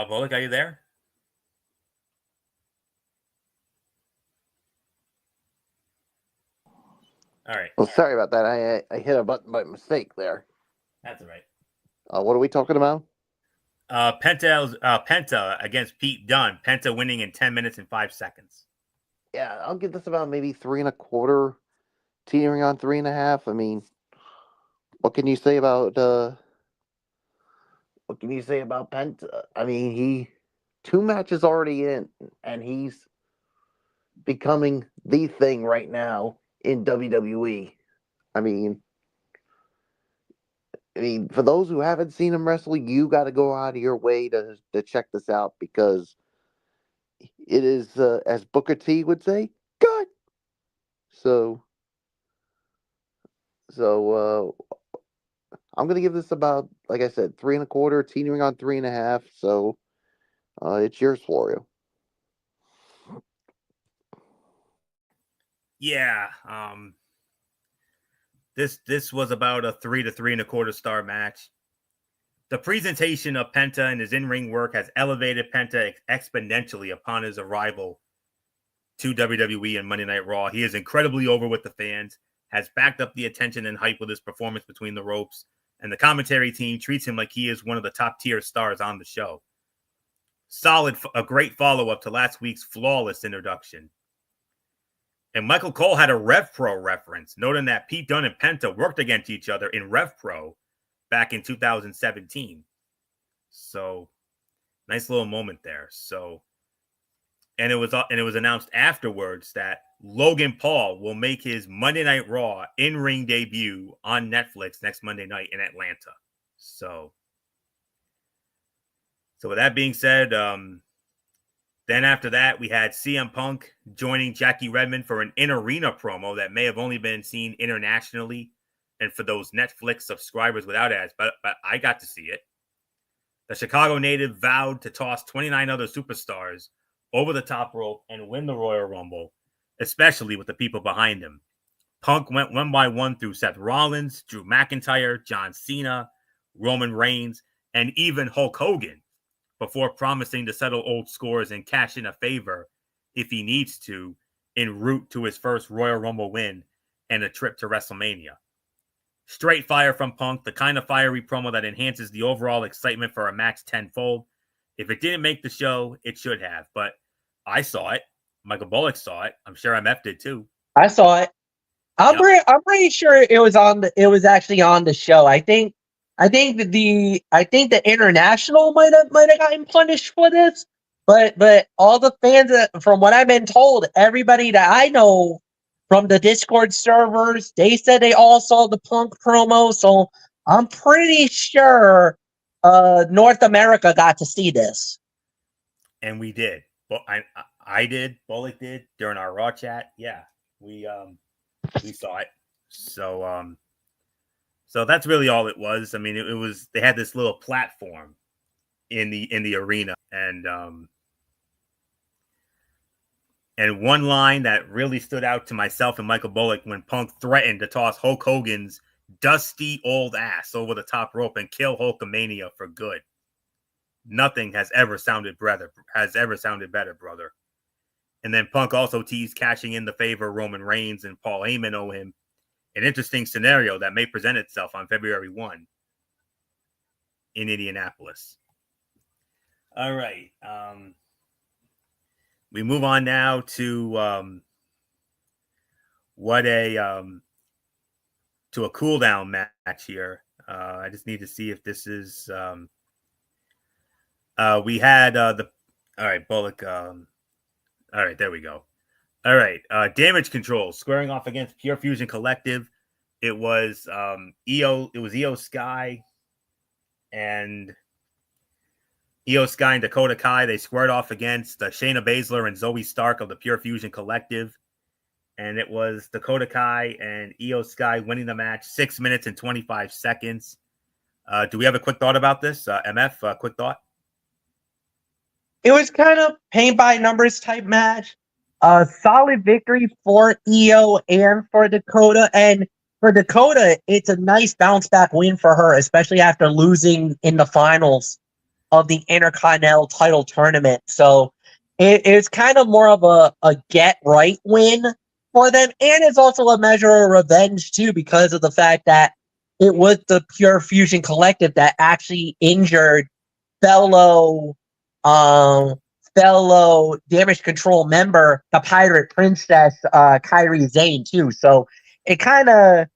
Bullock, are you there? All right. Well, sorry about that. I hit a button by mistake there. That's all right. What are we talking about? Penta against Pete Dunne. Penta winning in 10 minutes and 5 seconds. Yeah, I'll give this about maybe 3.25, teetering on 3.5. I mean, what can you say about Penta? I mean, he 2 matches already in, and he's becoming the thing right now in WWE. I mean, for those who haven't seen him wrestle, you got to go out of your way to check this out, because it is, as Booker T would say, good. So I'm gonna give this about, like I said, 3.25, teetering on 3.5. So it's yours, Florio. Yeah. This was about a 3 to 3.25 star match. The presentation of Penta and his in-ring work has elevated Penta exponentially upon his arrival to WWE and Monday Night Raw. He is incredibly over with the fans, has backed up the attention and hype with his performance between the ropes, and the commentary team treats him like he is one of the top-tier stars on the show. A great follow-up to last week's flawless introduction. And Michael Cole had a Rev Pro reference, noting that Pete Dunne and Penta worked against each other in Rev Pro back in 2017. So, nice little moment there. So, and it was announced afterwards that Logan Paul will make his Monday Night Raw in-ring debut on Netflix next Monday night in Atlanta. So with that being said, then after that, we had CM Punk joining Jackie Redmond for an in-arena promo that may have only been seen internationally and for those Netflix subscribers without ads, but I got to see it. The Chicago native vowed to toss 29 other superstars over the top rope and win the Royal Rumble, especially with the people behind him. Punk went one by one through Seth Rollins, Drew McIntyre, John Cena, Roman Reigns, and even Hulk Hogan, before promising to settle old scores and cash in a favor if he needs to en route to his first Royal Rumble win and a trip to WrestleMania. Straight fire from Punk, the kind of fiery promo that enhances the overall excitement for a match tenfold. If it didn't make the show, it should have, but I saw it. Michael Bullock saw it. I'm sure MF did too. I saw it. I'm pretty sure it was actually on the show. I think the international might have gotten punished for this, but all the fans, from what I've been told, everybody that I know from the Discord servers, they said they all saw the Punk promo. So I'm pretty sure North America got to see this, and we did. But I did. Bullock did during our Raw chat. Yeah, we saw it. So that's really all it was. I mean, it was, they had this little platform in the arena, and one line that really stood out to myself and Michael Bullock when Punk threatened to toss Hulk Hogan's dusty old ass over the top rope and kill Hulkamania for good. Nothing has ever sounded better, brother. And then Punk also teased cashing in the favor Roman Reigns and Paul Heyman owe him. An interesting scenario that may present itself on February 1 in Indianapolis. All right. We move on now to a cool down match here. I just need to see if this is we had all right, Bullock. All right, there we go. All right, Damage Control squaring off against Pure Fusion Collective. It was Io Sky and Dakota Kai. They squared off against Shayna Baszler and Zoe Stark of the Pure Fusion Collective. And it was Dakota Kai and Io Sky winning the match 6 minutes and 25 seconds. Do we have a quick thought about this? MF, quick thought? It was kind of paint by numbers type match. Solid victory for Io and for Dakota. And for Dakota, it's a nice bounce back win for her, especially after losing in the finals of the Intercontinental title tournament. So it's kind of more of a get right win for them. And it's also a measure of revenge too, because of the fact that it was the Pure Fusion Collective that actually injured fellow Damage Control member, the Pirate Princess, Kairi Sane too. So it kind of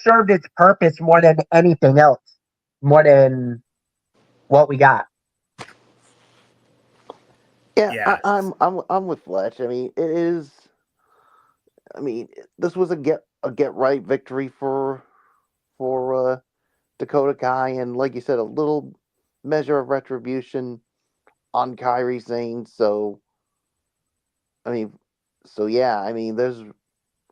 served its purpose more than anything else, more than what we got. Yeah. I'm with Fletch. I mean, it is. I mean, this was a get right victory for Dakota Kai, and like you said, a little measure of retribution on Kairi Sane. So, yeah. I mean, there's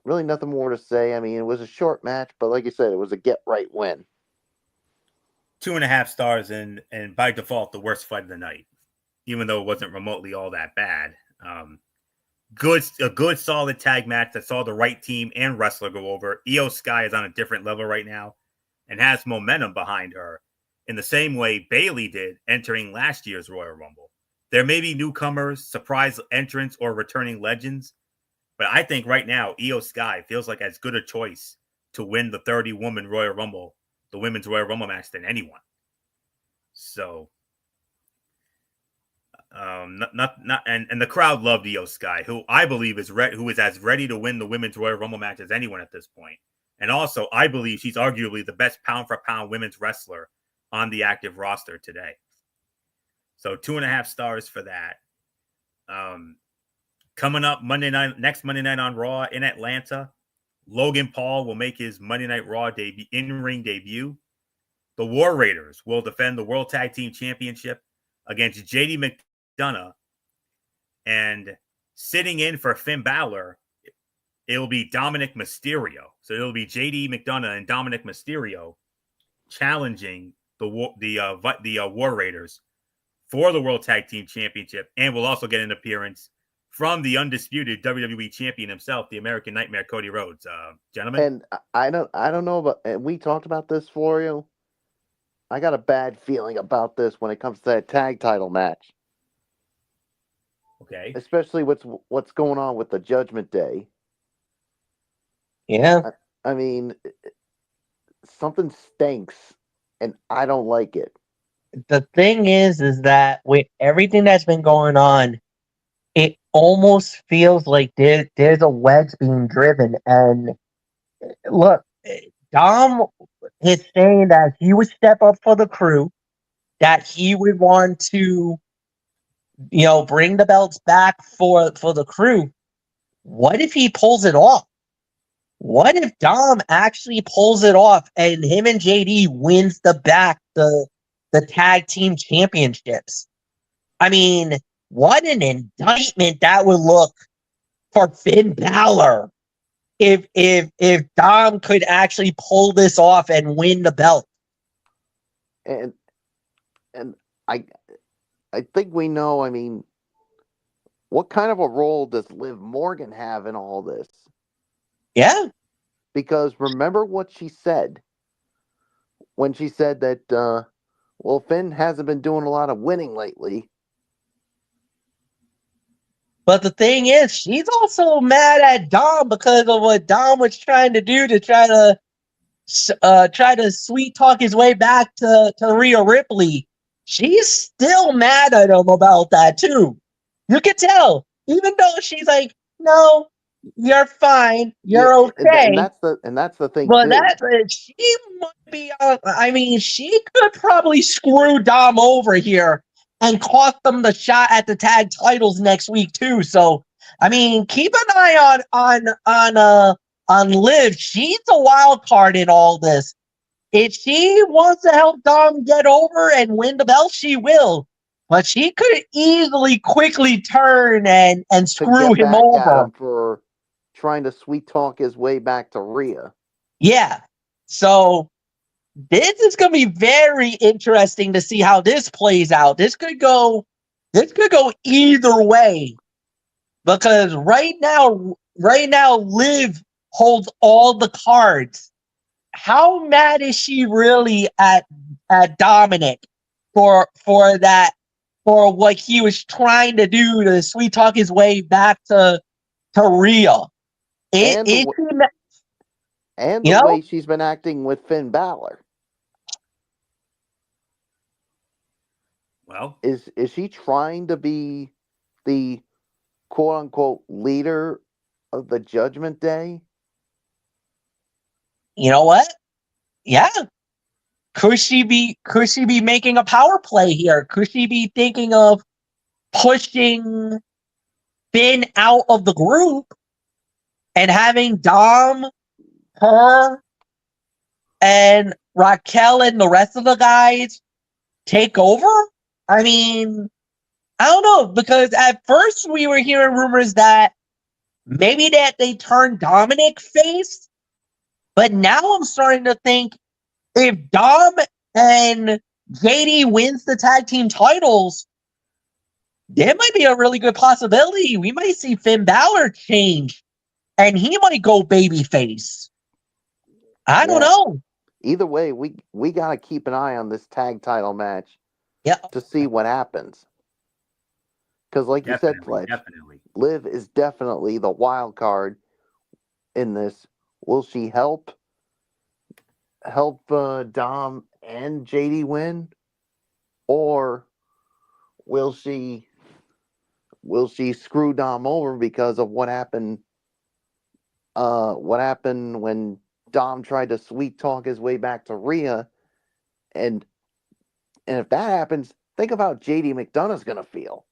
really nothing more to say. I mean, it was a short match, but like you said, it was a get right win. 2.5 stars, and by default, the worst fight of the night, even though it wasn't remotely all that bad. A good solid tag match that saw the right team and wrestler go over. Io Sky is on a different level right now and has momentum behind her in the same way Bayley did entering last year's Royal Rumble. There may be newcomers, surprise entrants, or returning legends, but I think right now Io Sky feels like as good a choice to win the 30-woman Royal Rumble, the women's Royal Rumble match, than anyone. So, and the crowd loved Io Sky, who I believe is as ready to win the women's Royal Rumble match as anyone at this point. And also, I believe she's arguably the best pound-for-pound women's wrestler on the active roster today. So 2.5 stars for that. Coming up next Monday night on Raw in Atlanta, Logan Paul will make his Monday Night Raw in-ring debut. The War Raiders will defend the World Tag Team Championship against JD McDonough. And sitting in for Finn Balor, it will be Dominic Mysterio. So it'll be JD McDonough and Dominic Mysterio challenging the War Raiders for the World Tag Team Championship, and we'll also get an appearance from the undisputed WWE champion himself, the American Nightmare, Cody Rhodes. Gentlemen, And I don't know about. And we talked about this for you. I got a bad feeling about this when it comes to that tag title match, okay. especially what's going on with the Judgment Day. Yeah. I mean, something stinks, and I don't like it. The thing is that with everything that's been going on, it almost feels like there's a wedge being driven. And look, Dom is saying that he would step up for the crew, that he would want to, bring the belts back for the crew. What if he pulls it off? What if Dom actually pulls it off and him and JD wins the tag team championships? I mean, what an indictment that would look for Finn Balor if Dom could actually pull this off and win the belt. And I think we know. I mean, what kind of a role does Liv Morgan have in all this? Yeah. Because remember what she said when she said that, well, Finn hasn't been doing a lot of winning lately. But the thing is, she's also mad at Dom because of what Dom was trying to do to try to sweet talk his way back to Rhea Ripley. She's still mad at him about that too. You can tell, even though she's like, "No, you're fine, you're okay." And that's the thing. But too. she might be. I mean, she could probably screw Dom over here and cost them the shot at the tag titles next week too. So, I mean, keep an eye on Liv. She's a wild card in all this. If she wants to help Dom get over and win the belt, she will. But she could easily, quickly turn and screw him over. Him for trying to sweet talk his way back to Rhea. Yeah. So this is going to be very interesting to see how this plays out. This could go either way, because right now Liv holds all the cards. How mad is she really at Dominic for what he was trying to do to sweet talk his way back to Rhea? And the way she's been acting with Finn Balor. Well, is she trying to be the quote unquote leader of the Judgment Day? You know what? Yeah. Could she be making a power play here? Could she be thinking of pushing Finn out of the group and having Dom, her, and Raquel and the rest of the guys take over? I mean, I don't know, because at first we were hearing rumors that maybe that they turned Dominic face, but now I'm starting to think if Dom and JD wins the tag team titles, there might be a really good possibility we might see Finn Balor change, and he might go babyface. I don't know. Either way, we got to keep an eye on this tag title match. To see what happens. Because like you said, Fletch, Liv is definitely the wild card in this. Will she help Dom and JD win? Or will she screw Dom over because of what happened when Dom tried to sweet talk his way back to Rhea? And if that happens, think of how JD McDonough's going to feel.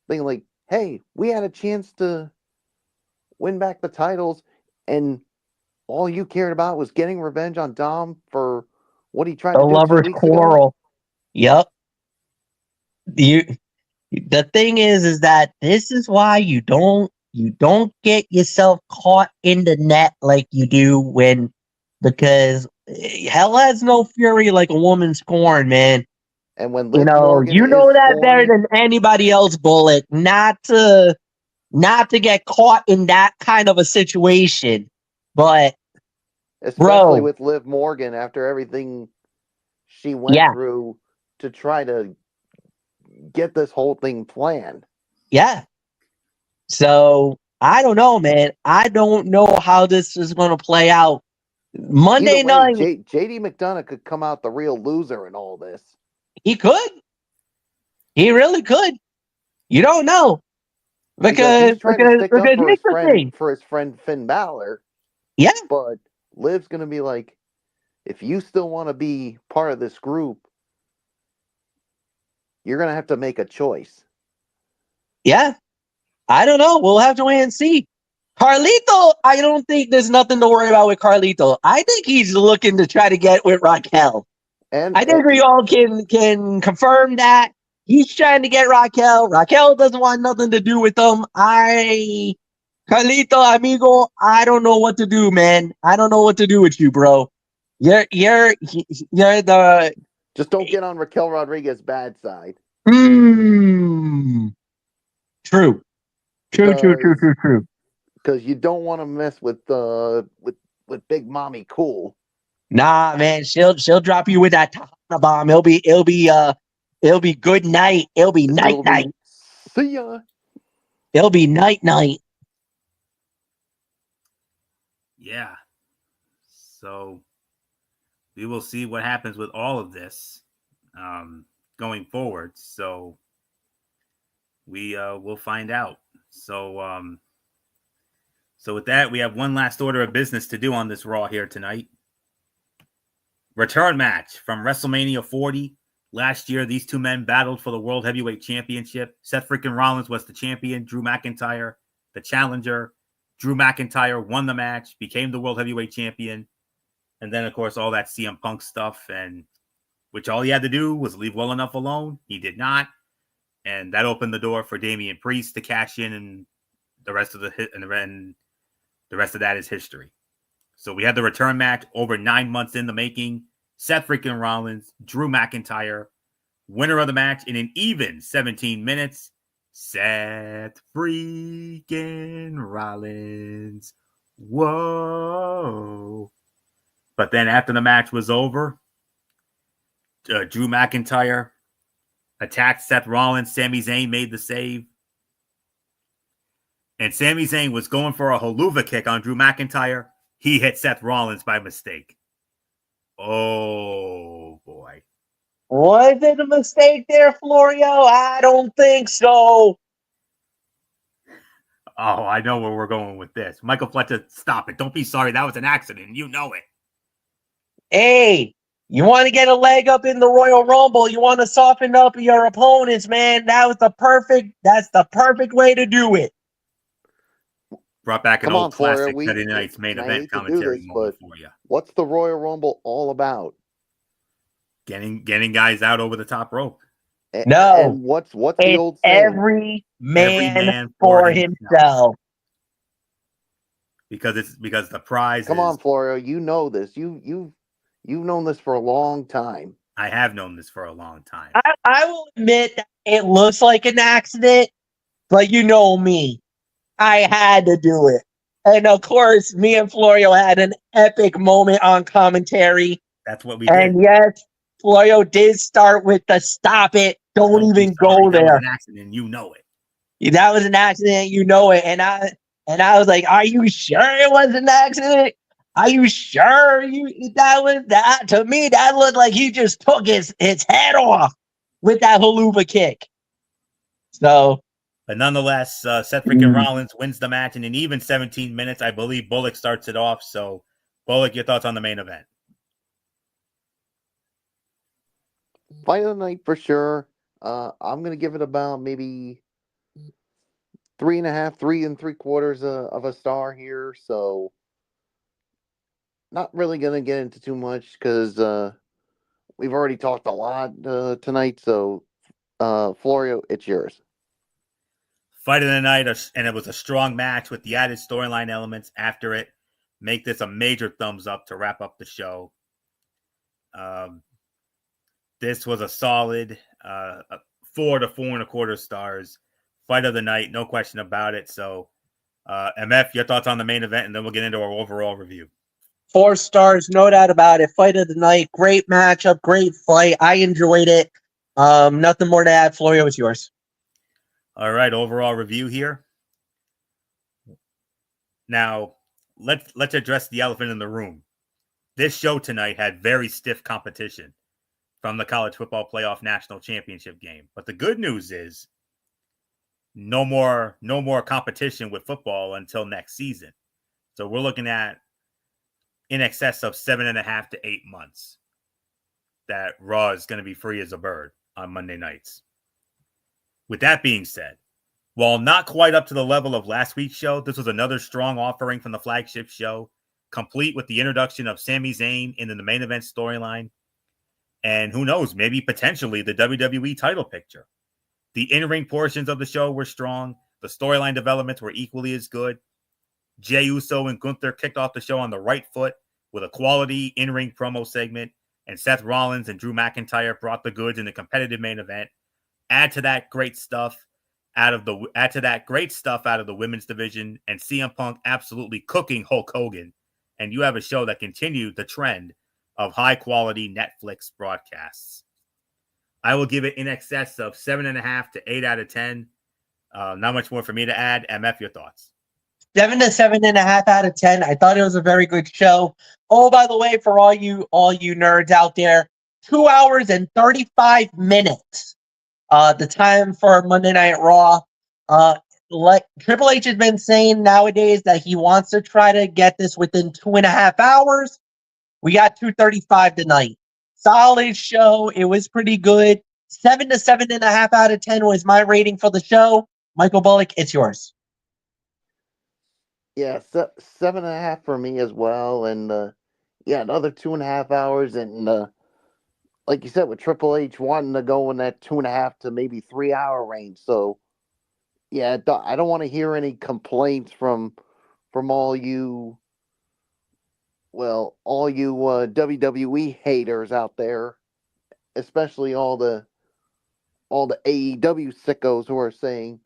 thinking like, hey, we had a chance to win back the titles, and all you cared about was getting revenge on Dom for what he tried The to do 2 lovers weeks ago. quarrel. Yep. The thing is that this is why you don't get yourself caught in the net like you do because hell has no fury like a woman scorned, man. And when Liv Morgan You know is that better scorned, than anybody else, Bullet. Not to get caught in that kind of a situation. But especially bro, with Liv Morgan after everything she went yeah, through to try to get this whole thing planned. yeah. So I don't know, man. I don't know how this is going to play out. Either Monday way, night, JD McDonough could come out the real loser in all this. he could. He really could. You don't know Because he's trying to stick up because here's the thing. for his friend Finn Balor. Yeah, But Liv's gonna be like, if you still want to be part of this group, you're gonna have to make a choice. yeah. I don't know. We'll have to wait and see. Carlito, I don't think there's nothing to worry about with Carlito. I think he's looking to try to get with Raquel. And I think we all can confirm that. He's trying to get Raquel. Raquel doesn't want nothing to do with them. Carlito, amigo, I don't know what to do, man. I don't know what to do with you, bro. You're the just don't get on Raquel Rodriguez's bad side. True. True. Because you don't want to mess with Big Mommy Cool. Nah, man, she'll drop you with that Tahana bomb. It'll be good night. It'll be night. See ya. It'll be night. Yeah. So we will see what happens with all of this going forward. So we will find out. So so with that, we have one last order of business to do on this Raw here tonight. Return match from WrestleMania 40. Last year, these two men battled for the World Heavyweight Championship. Seth freaking Rollins was the champion. Drew McIntyre, the challenger. Drew McIntyre won the match, became the World Heavyweight Champion. And then, of course, all that CM Punk stuff, and which all he had to do was leave well enough alone. He did not. And that opened the door for Damian Priest to cash in, and the rest of that is history. So we had the return match over 9 months in the making. Seth freaking Rollins, Drew McIntyre, winner of the match in an even 17 minutes. Seth freaking Rollins. Whoa. But then after the match was over, Drew McIntyre attacked Seth Rollins. Sami Zayn made the save. And Sami Zayn was going for a haluva kick on Drew McIntyre. He hit Seth Rollins by mistake. Oh, boy. Was it a mistake there, Florio? I don't think so. Oh, I know where we're going with this. Michael Fletcher, stop it. Don't be sorry. That was an accident. You know it. Hey, you want to get a leg up in the Royal Rumble? You want to soften up your opponents, man? That's the perfect way to do it. Brought back an old classic Saturday Night's main event commentary moment for you. What's the Royal Rumble all about? Getting guys out over the top rope. No. And what's the old saying? Every man for himself. Because the prize. Come on, Florio. You know this. You've known this for a long time. I have known this for a long time. I will admit that it looks like an accident, but you know me. I had to do it. And of course, me and Florio had an epic moment on commentary. That's what we did. And yes, Florio did start with the stop it. Don't even go there. That was an accident. You know it. That was an accident. You know it. And I was like, are you sure it was an accident? Are you sure that was that? To me, that looked like he just took his head off with that haluva kick. So. But nonetheless, Seth freaking Rollins wins the match in an even 17 minutes. I believe Bullock starts it off. So, Bullock, your thoughts on the main event? Fight of the night for sure. I'm going to give it about maybe 3.5, 3 3/4 of a star here. So not really gonna get into too much because we've already talked a lot tonight. So Florio, it's yours. Fight of the night, and it was a strong match with the added storyline elements after it. Make this a major thumbs up to wrap up the show. This was a solid 4 to 4.25 stars. Fight of the night, no question about it. So, MF, your thoughts on the main event, and then we'll get into our overall review. 4 stars, no doubt about it. Fight of the night, great matchup, great fight. I enjoyed it. Nothing more to add. Florio, it's yours. All right, overall review here. Now, let's address the elephant in the room. This show tonight had very stiff competition from the College Football Playoff National Championship game. But the good news is no more competition with football until next season. So we're looking at in excess of 7.5 to 8 months that Raw is going to be free as a bird on Monday nights. With that being said, while not quite up to the level of last week's show, this was another strong offering from the flagship show, complete with the introduction of Sami Zayn in the main event storyline. And who knows, maybe potentially the WWE title picture. The in-ring portions of the show were strong. The storyline developments were equally as good. Jey Uso and Gunther kicked off the show on the right foot with a quality in-ring promo segment, and Seth Rollins and Drew McIntyre brought the goods in the competitive main event. Add to that great stuff out of the women's division, and CM Punk absolutely cooking Hulk Hogan, and you have a show that continued the trend of high-quality Netflix broadcasts. I will give it in excess of 7.5 to 8 out of 10. Not much more for me to add. MF, your thoughts? 7 to 7.5 out of 10. I thought it was a very good show. Oh, by the way, for all you nerds out there, 2 hours and 35 minutes. The time for Monday Night Raw. Like Triple H has been saying nowadays that he wants to try to get this within 2.5 hours. We got 2:35 tonight. Solid show. It was pretty good. 7 to 7.5 out of 10 was my rating for the show. Michael Bullock, it's yours. Yeah, 7.5 for me as well, and another 2.5 hours, and like you said, with Triple H wanting to go in that 2.5 to maybe 3 hour range. So, yeah, I don't want to hear any complaints from all you WWE haters out there, especially all the AEW sickos who are saying,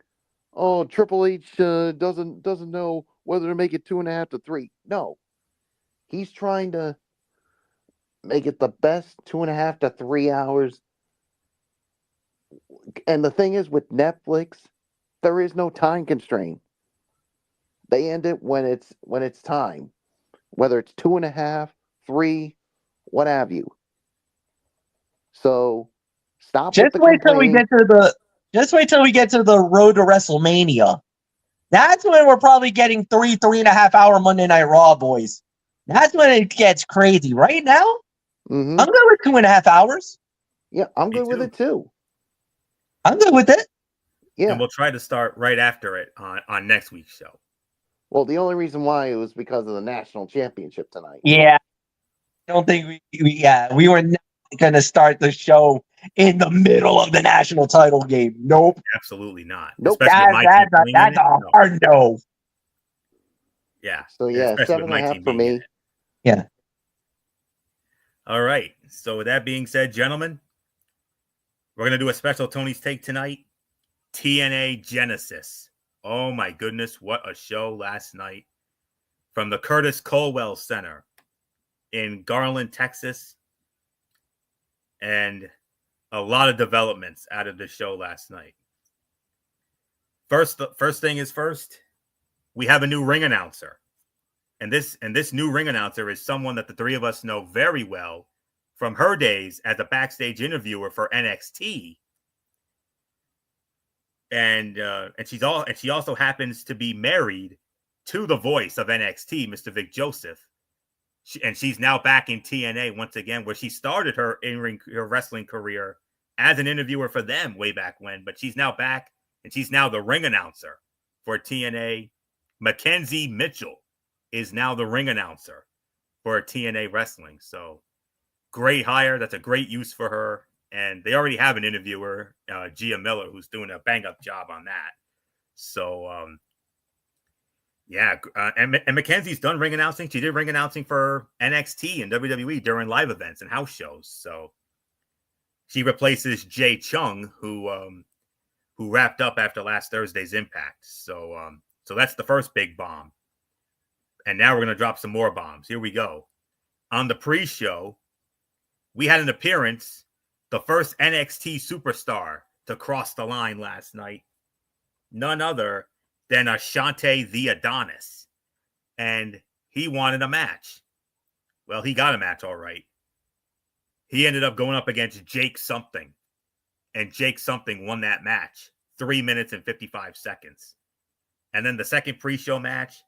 "Oh, Triple H doesn't know whether to make it 2.5 to 3." No, he's trying to make it the best 2.5 to 3 hours. And the thing is, with Netflix, there is no time constraint. They end it when it's time, whether it's 2.5, 3, what have you. So stop. Just wait till we get to the road to WrestleMania. That's when we're probably getting 3.5 hour Monday Night Raw, boys. That's when it gets crazy. Right now, I'm good with 2.5 hours. Yeah, I'm good with it too. I'm good with it. Yeah. And we'll try to start right after it on next week's show. Well, the only reason why it was because of the national championship tonight. Yeah. I don't think we were not going to start the show in the middle of the national title game. Nope. Absolutely not. Nope. That's a hard no. Yeah. So, yeah, 7.5 for me. Yeah. All right. So, with that being said, gentlemen, we're going to do a special Tony's Take tonight. TNA Genesis. Oh, my goodness. What a show last night from the Curtis Colwell Center in Garland, Texas. And a lot of developments out of the show last night. First thing is first, we have a new ring announcer. And this new ring announcer is someone that the three of us know very well from her days as a backstage interviewer for NXT. And she also happens to be married to the voice of NXT, Mr. Vic Joseph. And she's now back in TNA once again, where she started her wrestling career as an interviewer for them way back when. But she's now back, and she's now the ring announcer for TNA. Mackenzie Mitchell is now the ring announcer for TNA Wrestling. So great hire. That's a great use for her. And they already have an interviewer, Gia Miller, who's doing a bang-up job on that. So, and Mackenzie's done ring announcing. She did ring announcing for NXT and WWE during live events and house shows. So she replaces Jay Chung, who wrapped up after last Thursday's Impact. So that's the first big bomb. And now we're going to drop some more bombs. Here we go. On the pre-show, we had an appearance, the first NXT superstar to cross the line last night. None other than Ashante the Adonis. And he wanted a match. Well, he got a match, all right. He ended up going up against Jake Something. And Jake Something won that match. 3 minutes and 55 seconds. And then the second pre-show match,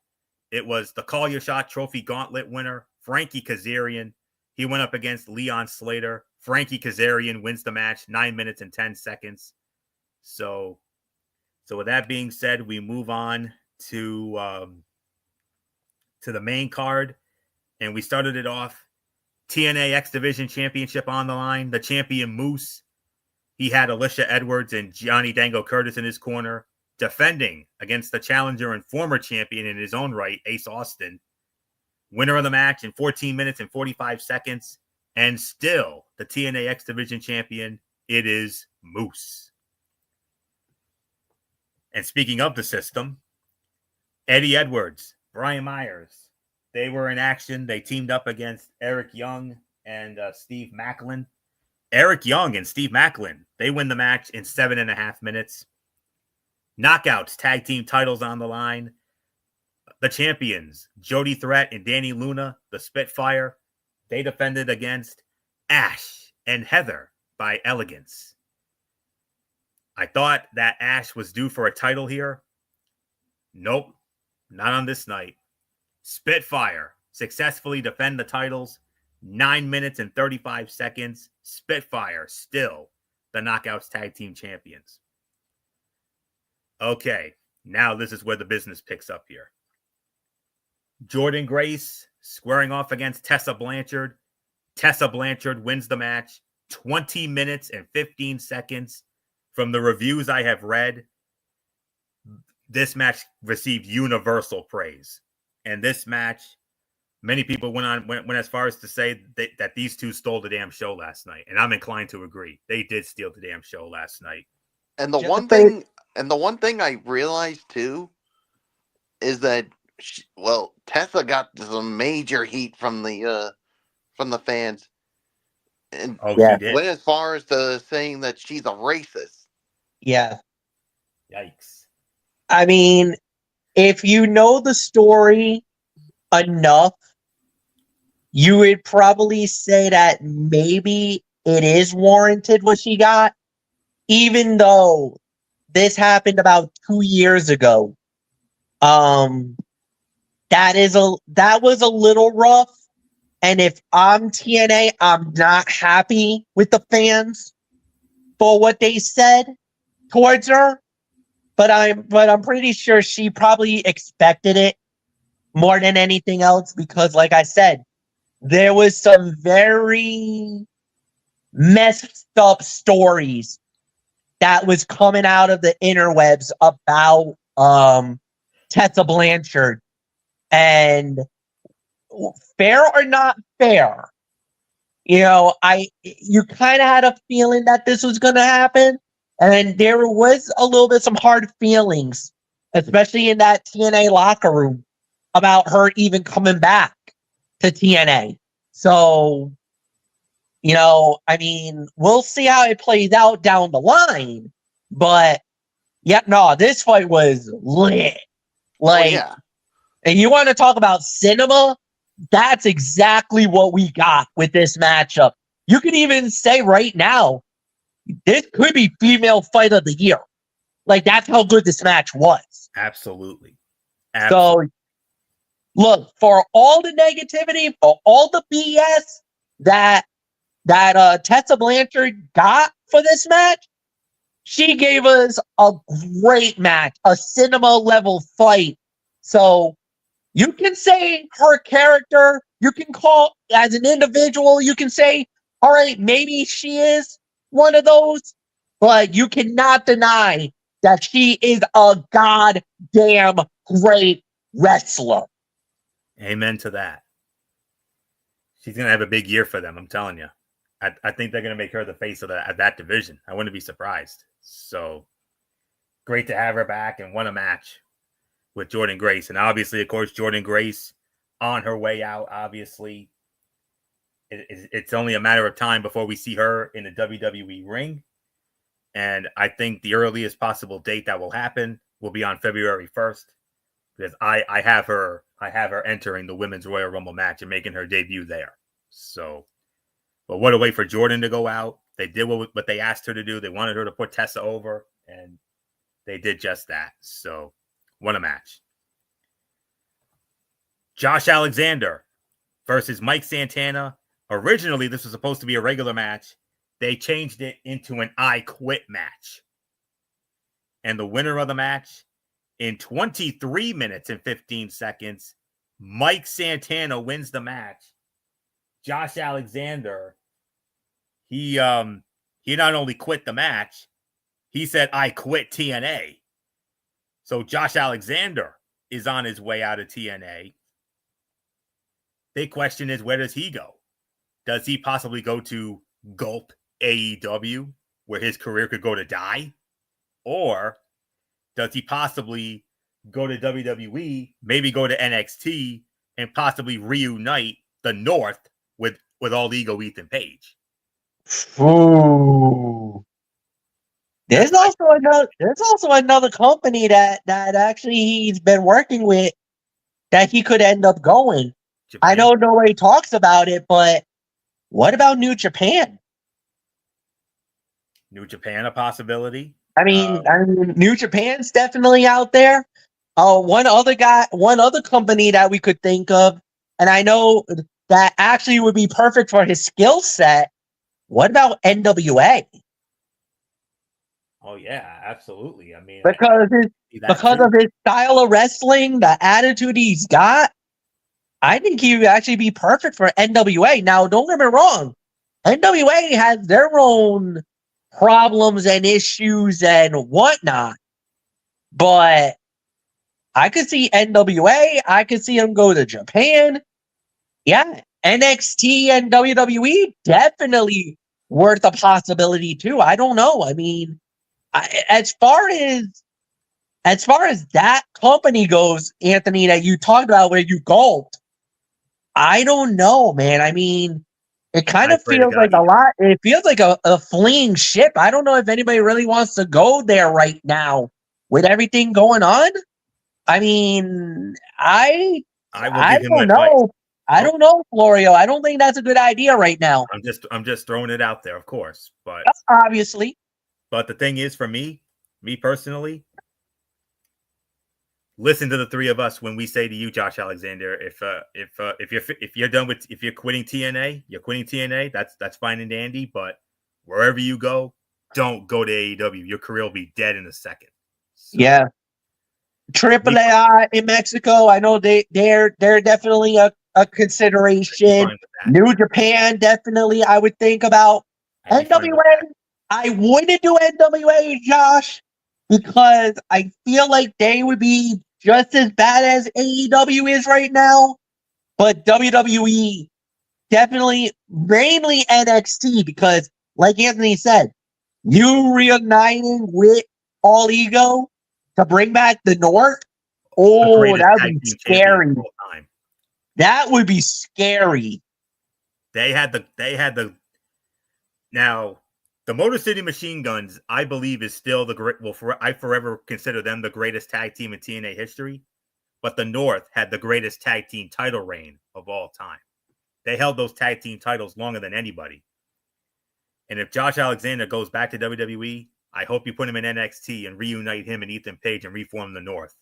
it was the Call Your Shot Trophy Gauntlet winner, Frankie Kazarian. He went up against Leon Slater. Frankie Kazarian wins the match, 9 minutes and 10 seconds. So with that being said, we move on to the main card. And we started it off. TNA X Division Championship on the line. The champion Moose. He had Alicia Edwards and Johnny Dango Curtis in his corner, defending against the challenger and former champion in his own right, Ace Austin. Winner of the match in 14 minutes and 45 seconds. And still the TNA X Division champion, it is Moose. And speaking of the system, Eddie Edwards, Brian Myers, they were in action. They teamed up against Eric Young and Steve Macklin. Eric Young and Steve Macklin, they win the match in 7.5 minutes. Knockouts, tag team titles on the line. The champions, Jody Threat and Danny Luna, the Spitfire, they defended against Ash and Heather by Elegance. I thought that Ash was due for a title here. Nope, not on this night. Spitfire successfully defend the titles. 9 minutes and 35 seconds. Spitfire still the Knockouts Tag Team Champions. Okay, now this is where the business picks up here. Jordan Grace squaring off against Tessa Blanchard. Tessa Blanchard wins the match. 20 minutes and 15 seconds. From the reviews I have read, this match received universal praise. And this match, many people went as far as to say that these two stole the damn show last night. And I'm inclined to agree. They did steal the damn show last night. And the one thing I realized too is that Tessa got some major heat from the fans, and she did. went as far as to saying that she's a racist. Yeah. Yikes. I mean, if you know the story enough, you would probably say that maybe it is warranted what she got, even though this happened about 2 years ago. That was a little rough. And if I'm TNA, I'm not happy with the fans for what they said towards her. But I'm pretty sure she probably expected it more than anything else, because like I said, there was some very messed up stories that was coming out of the interwebs about Tessa Blanchard. And fair or not fair, you kind of had a feeling that this was going to happen. And there was a little bit some hard feelings, especially in that TNA locker room, about her even coming back to TNA. So, I mean, we'll see how it plays out down the line. But, this fight was lit. And you want to talk about cinema? That's exactly what we got with this matchup. You could even say right now, this could be female fight of the year. Like, that's how good this match was. Absolutely. So, look, for all the negativity, for all the BS that Tessa Blanchard got for this match, She gave us a great match, a cinema level fight. So you can say her character, you can call as an individual, you can say, all right, maybe she is one of those, but you cannot deny that she is a goddamn great wrestler. Amen to that. She's going to have a big year for them, I'm telling you. I think they're going to make her the face of that division. I wouldn't be surprised. So great to have her back and won a match with Jordynne Grace. And obviously, of course, Jordynne Grace on her way out, obviously. It's only a matter of time before we see her in the WWE ring. And I think the earliest possible date that will happen will be on February 1st. Because I have her entering the Women's Royal Rumble match and making her debut there. So, but what a way for Jordynne to go out. They did what they asked her to do. They wanted her to put Tessa over, and they did just that. So, what a match. Josh Alexander versus Mike Santana. Originally, this was supposed to be a regular match. They changed it into an I Quit match. And the winner of the match, in 23 minutes and 15 seconds, Mike Santana wins the match. Josh Alexander, he not only quit the match, he said, I quit TNA. So Josh Alexander is on his way out of TNA. Big question is, where does he go? Does he possibly go to Gulp AEW, where his career could go to die? Or does he possibly go to WWE, maybe go to NXT, and possibly reunite the North with All Ego Ethan Page? Ooh. There's also another company that actually he's been working with that he could end up going. Japan? I know nobody talks about it, but what about New Japan? New Japan, a possibility. I mean, New Japan's definitely out there. One other company that we could think of, and I know that actually would be perfect for his skill set. What about NWA? Oh yeah, absolutely. I mean, Because of his style of wrestling, the attitude he's got, I think he would actually be perfect for NWA. Now, don't get me wrong, NWA has their own problems and issues and whatnot, but I could see NWA. I could see him go to Japan. Yeah, NXT and WWE definitely worth a possibility too. I don't know. I mean, as far as that company goes, Anthony, that you talked about where you gulped, I don't know, man. I mean, it kind of feels like a lot. It feels like a fleeing ship. I don't know if anybody really wants to go there right now with everything going on. I mean, I don't know. I don't know, Florio. I don't think that's a good idea right now. I'm just throwing it out there, of course, but obviously. But the thing is, for me personally, listen to the three of us when we say to you, Josh Alexander, if you're done with, if you're quitting TNA, you're quitting TNA. That's fine and dandy. But wherever you go, don't go to AEW. Your career will be dead in a second. So, yeah. AAA in Mexico, I know they're definitely a consideration. New Japan, definitely, I would think about. NWA, I wouldn't do NWA, Josh, because I feel like they would be just as bad as AEW is right now. But WWE, definitely, mainly NXT, because, like Anthony said, you reuniting with All Ego to bring back the North, that would be scary. That would be scary. They had the now the Motor City Machine Guns, I believe, is still the great. Well, I forever consider them the greatest tag team in TNA history. But the North had the greatest tag team title reign of all time. They held those tag team titles longer than anybody. And if Josh Alexander goes back to WWE, I hope you put him in NXT and reunite him and Ethan Page and reform the North.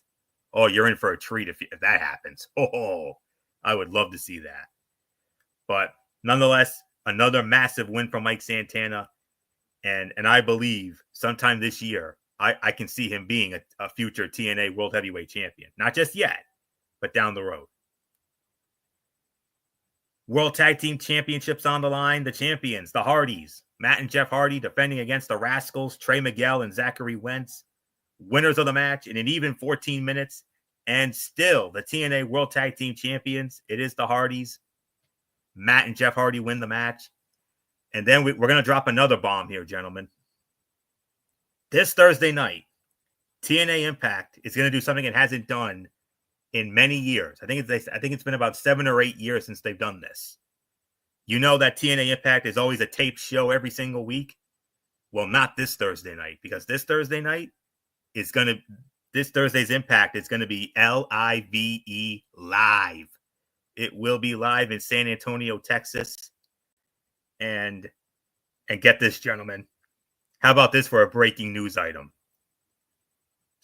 Oh, you're in for a treat if that happens. Oh, I would love to see that. But nonetheless, another massive win from Mike Santana. And I believe sometime this year, I can see him being a future TNA World Heavyweight Champion. Not just yet, but down the road. World Tag Team Championships on the line. The champions, the Hardys. Matt and Jeff Hardy defending against the Rascals, Trey Miguel and Zachary Wentz. Winners of the match in an even 14 minutes. And still, the TNA World Tag Team Champions, it is the Hardys. Matt and Jeff Hardy win the match. And then we're going to drop another bomb here, gentlemen. This Thursday night, TNA Impact is going to do something it hasn't done in many years. I think it's been about 7 or 8 years since they've done this. You know that TNA Impact is always a taped show every single week. Well, not this Thursday night, because this Thursday's Impact is going to be LIVE live. It will be live in San Antonio, Texas. And get this, gentlemen. How about this for a breaking news item?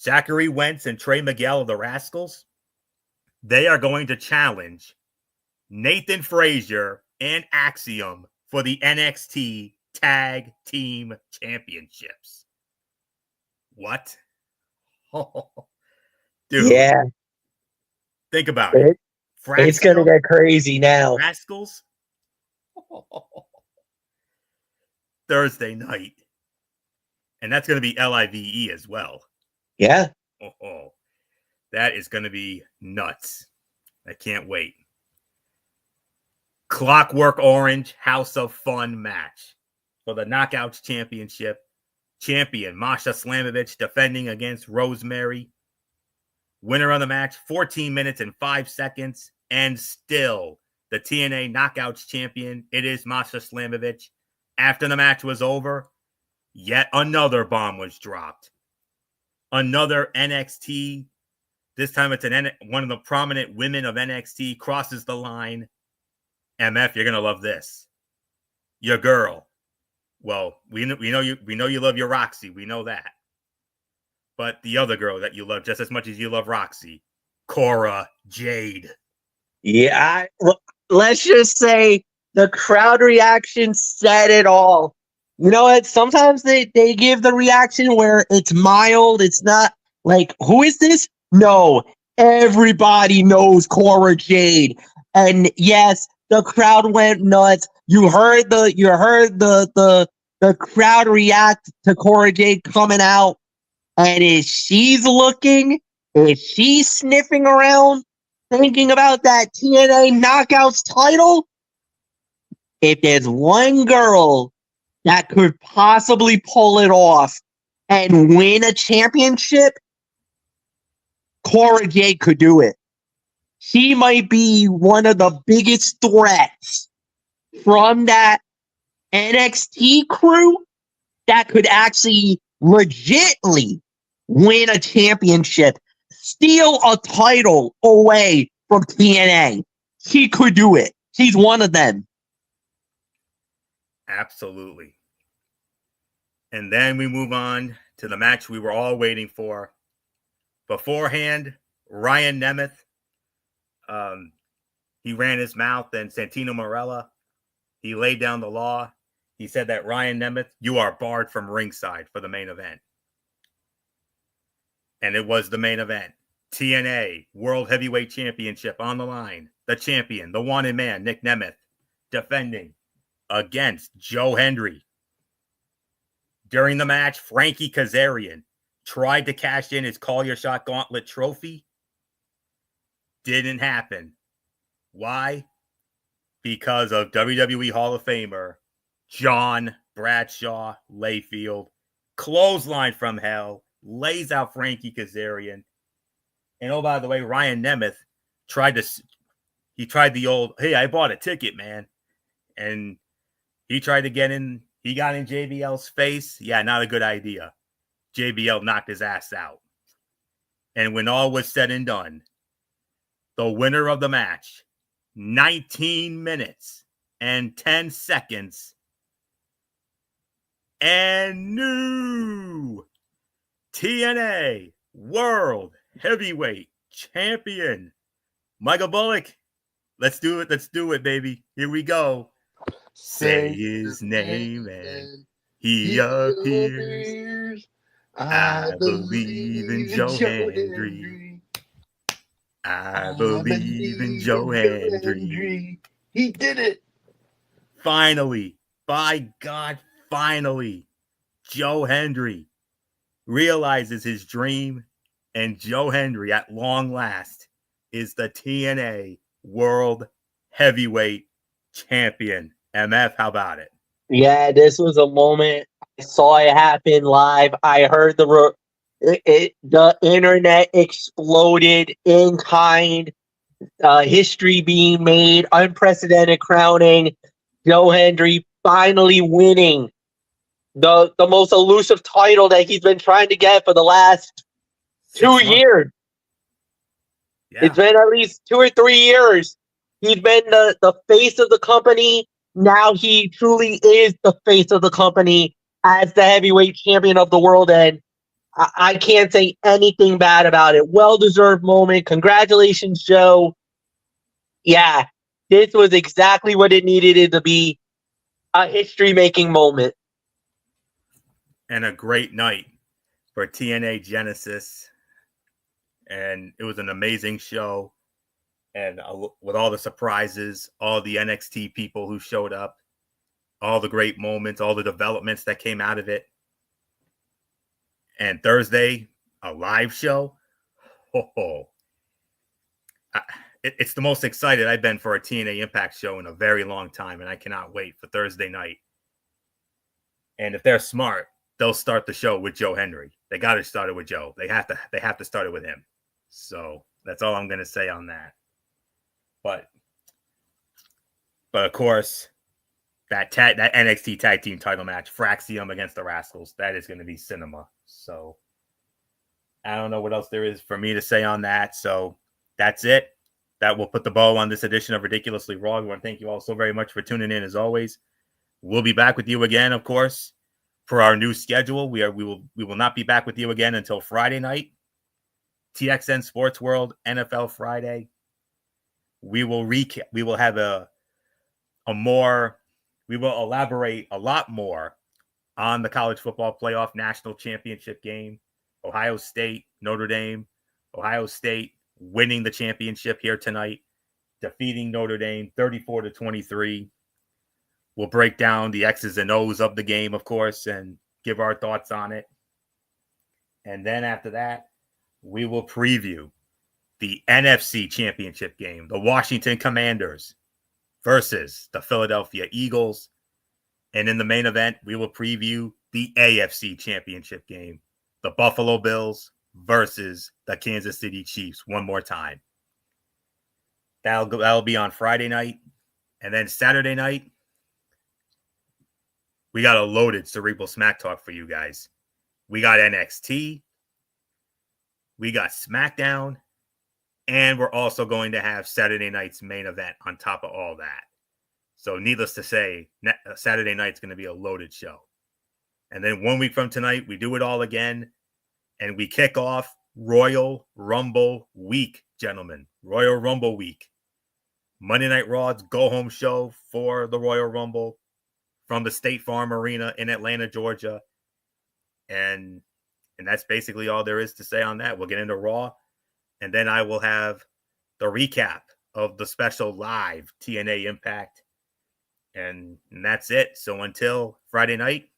Zachary Wentz and Trey Miguel of the Rascals, they are going to challenge Nathan Frazier and Axiom for the NXT Tag Team Championships. What? Oh, dude. Yeah. Think about it. It's going to get crazy now. Rascals. Thursday night. And that's going to be LIVE as well. Yeah. Oh, that is going to be nuts. I can't wait. Clockwork Orange House of Fun match for the Knockouts Championship. Champion Masha Slamovich defending against Rosemary. Winner of the match, 14 minutes and 5 seconds. And still, the TNA Knockouts champion, it is Masha Slamovich. After the match was over, yet another bomb was dropped. Another NXT, this time it's one of the prominent women of NXT, crosses the line. MF, you're going to love this. Your girl. Well, we know you love your Roxy. We know that. But the other girl that you love just as much as you love Roxy, Cora Jade. Yeah, let's just say the crowd reaction said it all. You know what? Sometimes they give the reaction where it's mild. It's not like, who is this? No, everybody knows Cora Jade. And yes, the crowd went nuts. You heard the crowd react to Cora Jade coming out. And is she sniffing around, thinking about that TNA Knockouts title? If there's one girl that could possibly pull it off and win a championship, Cora Jade could do it. She might be one of the biggest threats from that NXT crew that could actually legitly win a championship, steal a title away from TNA. She could do it. She's one of them. Absolutely. And then we move on to the match we were all waiting for. Beforehand, Ryan Nemeth, he ran his mouth, and Santino Marella, he laid down the law. He said that Ryan Nemeth, you are barred from ringside for the main event. And it was the main event. TNA World Heavyweight Championship on the line. The champion, the wanted man, Nick Nemeth, defending against Joe Hendry. During the match, Frankie Kazarian tried to cash in his Call Your Shot Gauntlet trophy. Didn't happen. Why? Because of WWE Hall of Famer John Bradshaw Layfield. Clothesline from hell. Lays out Frankie Kazarian. And oh, by the way, Ryan Nemeth tried the old, hey, I bought a ticket, man. And he tried to get in. He got in JBL's face. Yeah, not a good idea. JBL knocked his ass out. And when all was said and done, the winner of the match, 19 minutes and 10 seconds, and new TNA World Heavyweight Champion, Michael Bullock. Let's do it. Let's do it, baby. Here we go. Say his name and He appears. I believe in Joe Hendry. I believe in Joe Hendry. He did it. Finally, by God, finally, Joe Hendry realizes his dream, and Joe Hendry, at long last, is the TNA World Heavyweight Champion. MF, how about it? Yeah, this was a moment. I saw it happen live. I heard the internet exploded in kind. History being made, unprecedented crowning. Joe Hendry finally winning the most elusive title that he's been trying to get for the last 6 2 months. years. Yeah. It's been at least 2 or 3 years. He's been the face of the company. Now he truly is the face of the company as the heavyweight champion of the world. And I can't say anything bad about it. Well-deserved moment. Congratulations, Joe. Yeah, this was exactly what it needed to be. A history-making moment. And a great night for TNA Genesis. And it was an amazing show. And with all the surprises, all the NXT people who showed up, all the great moments, all the developments that came out of it. And Thursday, a live show. It's the most excited I've been for a TNA Impact show in a very long time, and I cannot wait for Thursday night. And if they're smart, they'll start the show with Joe Hendry. They got to start it with Joe. They have to start it with him. So that's all I'm going to say on that. But of course, that NXT Tag Team title match, Fraxium against the Rascals, that is going to be cinema. So I don't know what else there is for me to say on that. So that's it. That will put the bow on this edition of Ridiculously Raw. I want to thank you all so very much for tuning in as always. We'll be back with you again, of course, for our new schedule. We will not be back with you again until Friday night. TXN Sports World NFL Friday. We will recap. We will have we will elaborate a lot more on the college football playoff national championship game. Ohio State, Notre Dame. Ohio State winning the championship here tonight, defeating Notre Dame 34-23. We'll break down the X's and O's of the game, of course, and give our thoughts on it. And then after that, we will preview the NFC championship game, the Washington Commanders versus the Philadelphia Eagles. And in the main event, we will preview the AFC championship game, the Buffalo Bills versus the Kansas City Chiefs one more time. That'll be on Friday night. And then Saturday night, we got a loaded Cerebral Smack Talk for you guys. We got NXT. We got SmackDown. And we're also going to have Saturday night's main event on top of all that. So needless to say, Saturday night's going to be a loaded show. And then 1 week from tonight, we do it all again. And we kick off Royal Rumble Week, gentlemen. Royal Rumble Week. Monday Night Raw's go-home show for the Royal Rumble from the State Farm Arena in Atlanta, Georgia. And that's basically all there is to say on that. We'll get into Raw. And then I will have the recap of the special live TNA Impact. And that's it. So until Friday night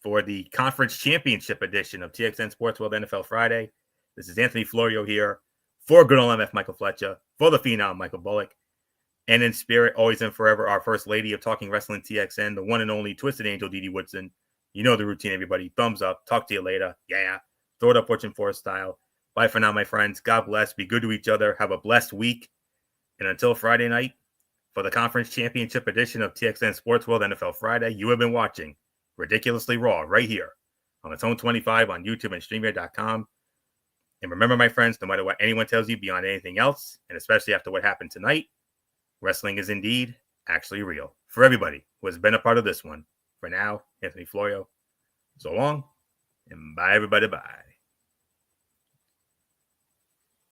for the Conference Championship edition of TXN Sports World NFL Friday, this is Anthony Florio here for good old MF Michael Fletcher, for the Phenom Michael Bullock, and in spirit, always and forever, our First Lady of Talking Wrestling TXN, the one and only Twisted Angel Dee Dee Woodson. You know the routine, everybody. Thumbs up. Talk to you later. Yeah. Throw it up, Fortune Force style. Bye for now, my friends. God bless. Be good to each other. Have a blessed week. And until Friday night, for the Conference Championship edition of TXN Sports World NFL Friday, you have been watching Ridiculously Raw right here on the Zone 25 on YouTube and StreamYard.com. And remember, my friends, no matter what anyone tells you beyond anything else, and especially after what happened tonight, wrestling is indeed actually real. For everybody who has been a part of this one, for now, Anthony Florio, so long, and bye, everybody, bye.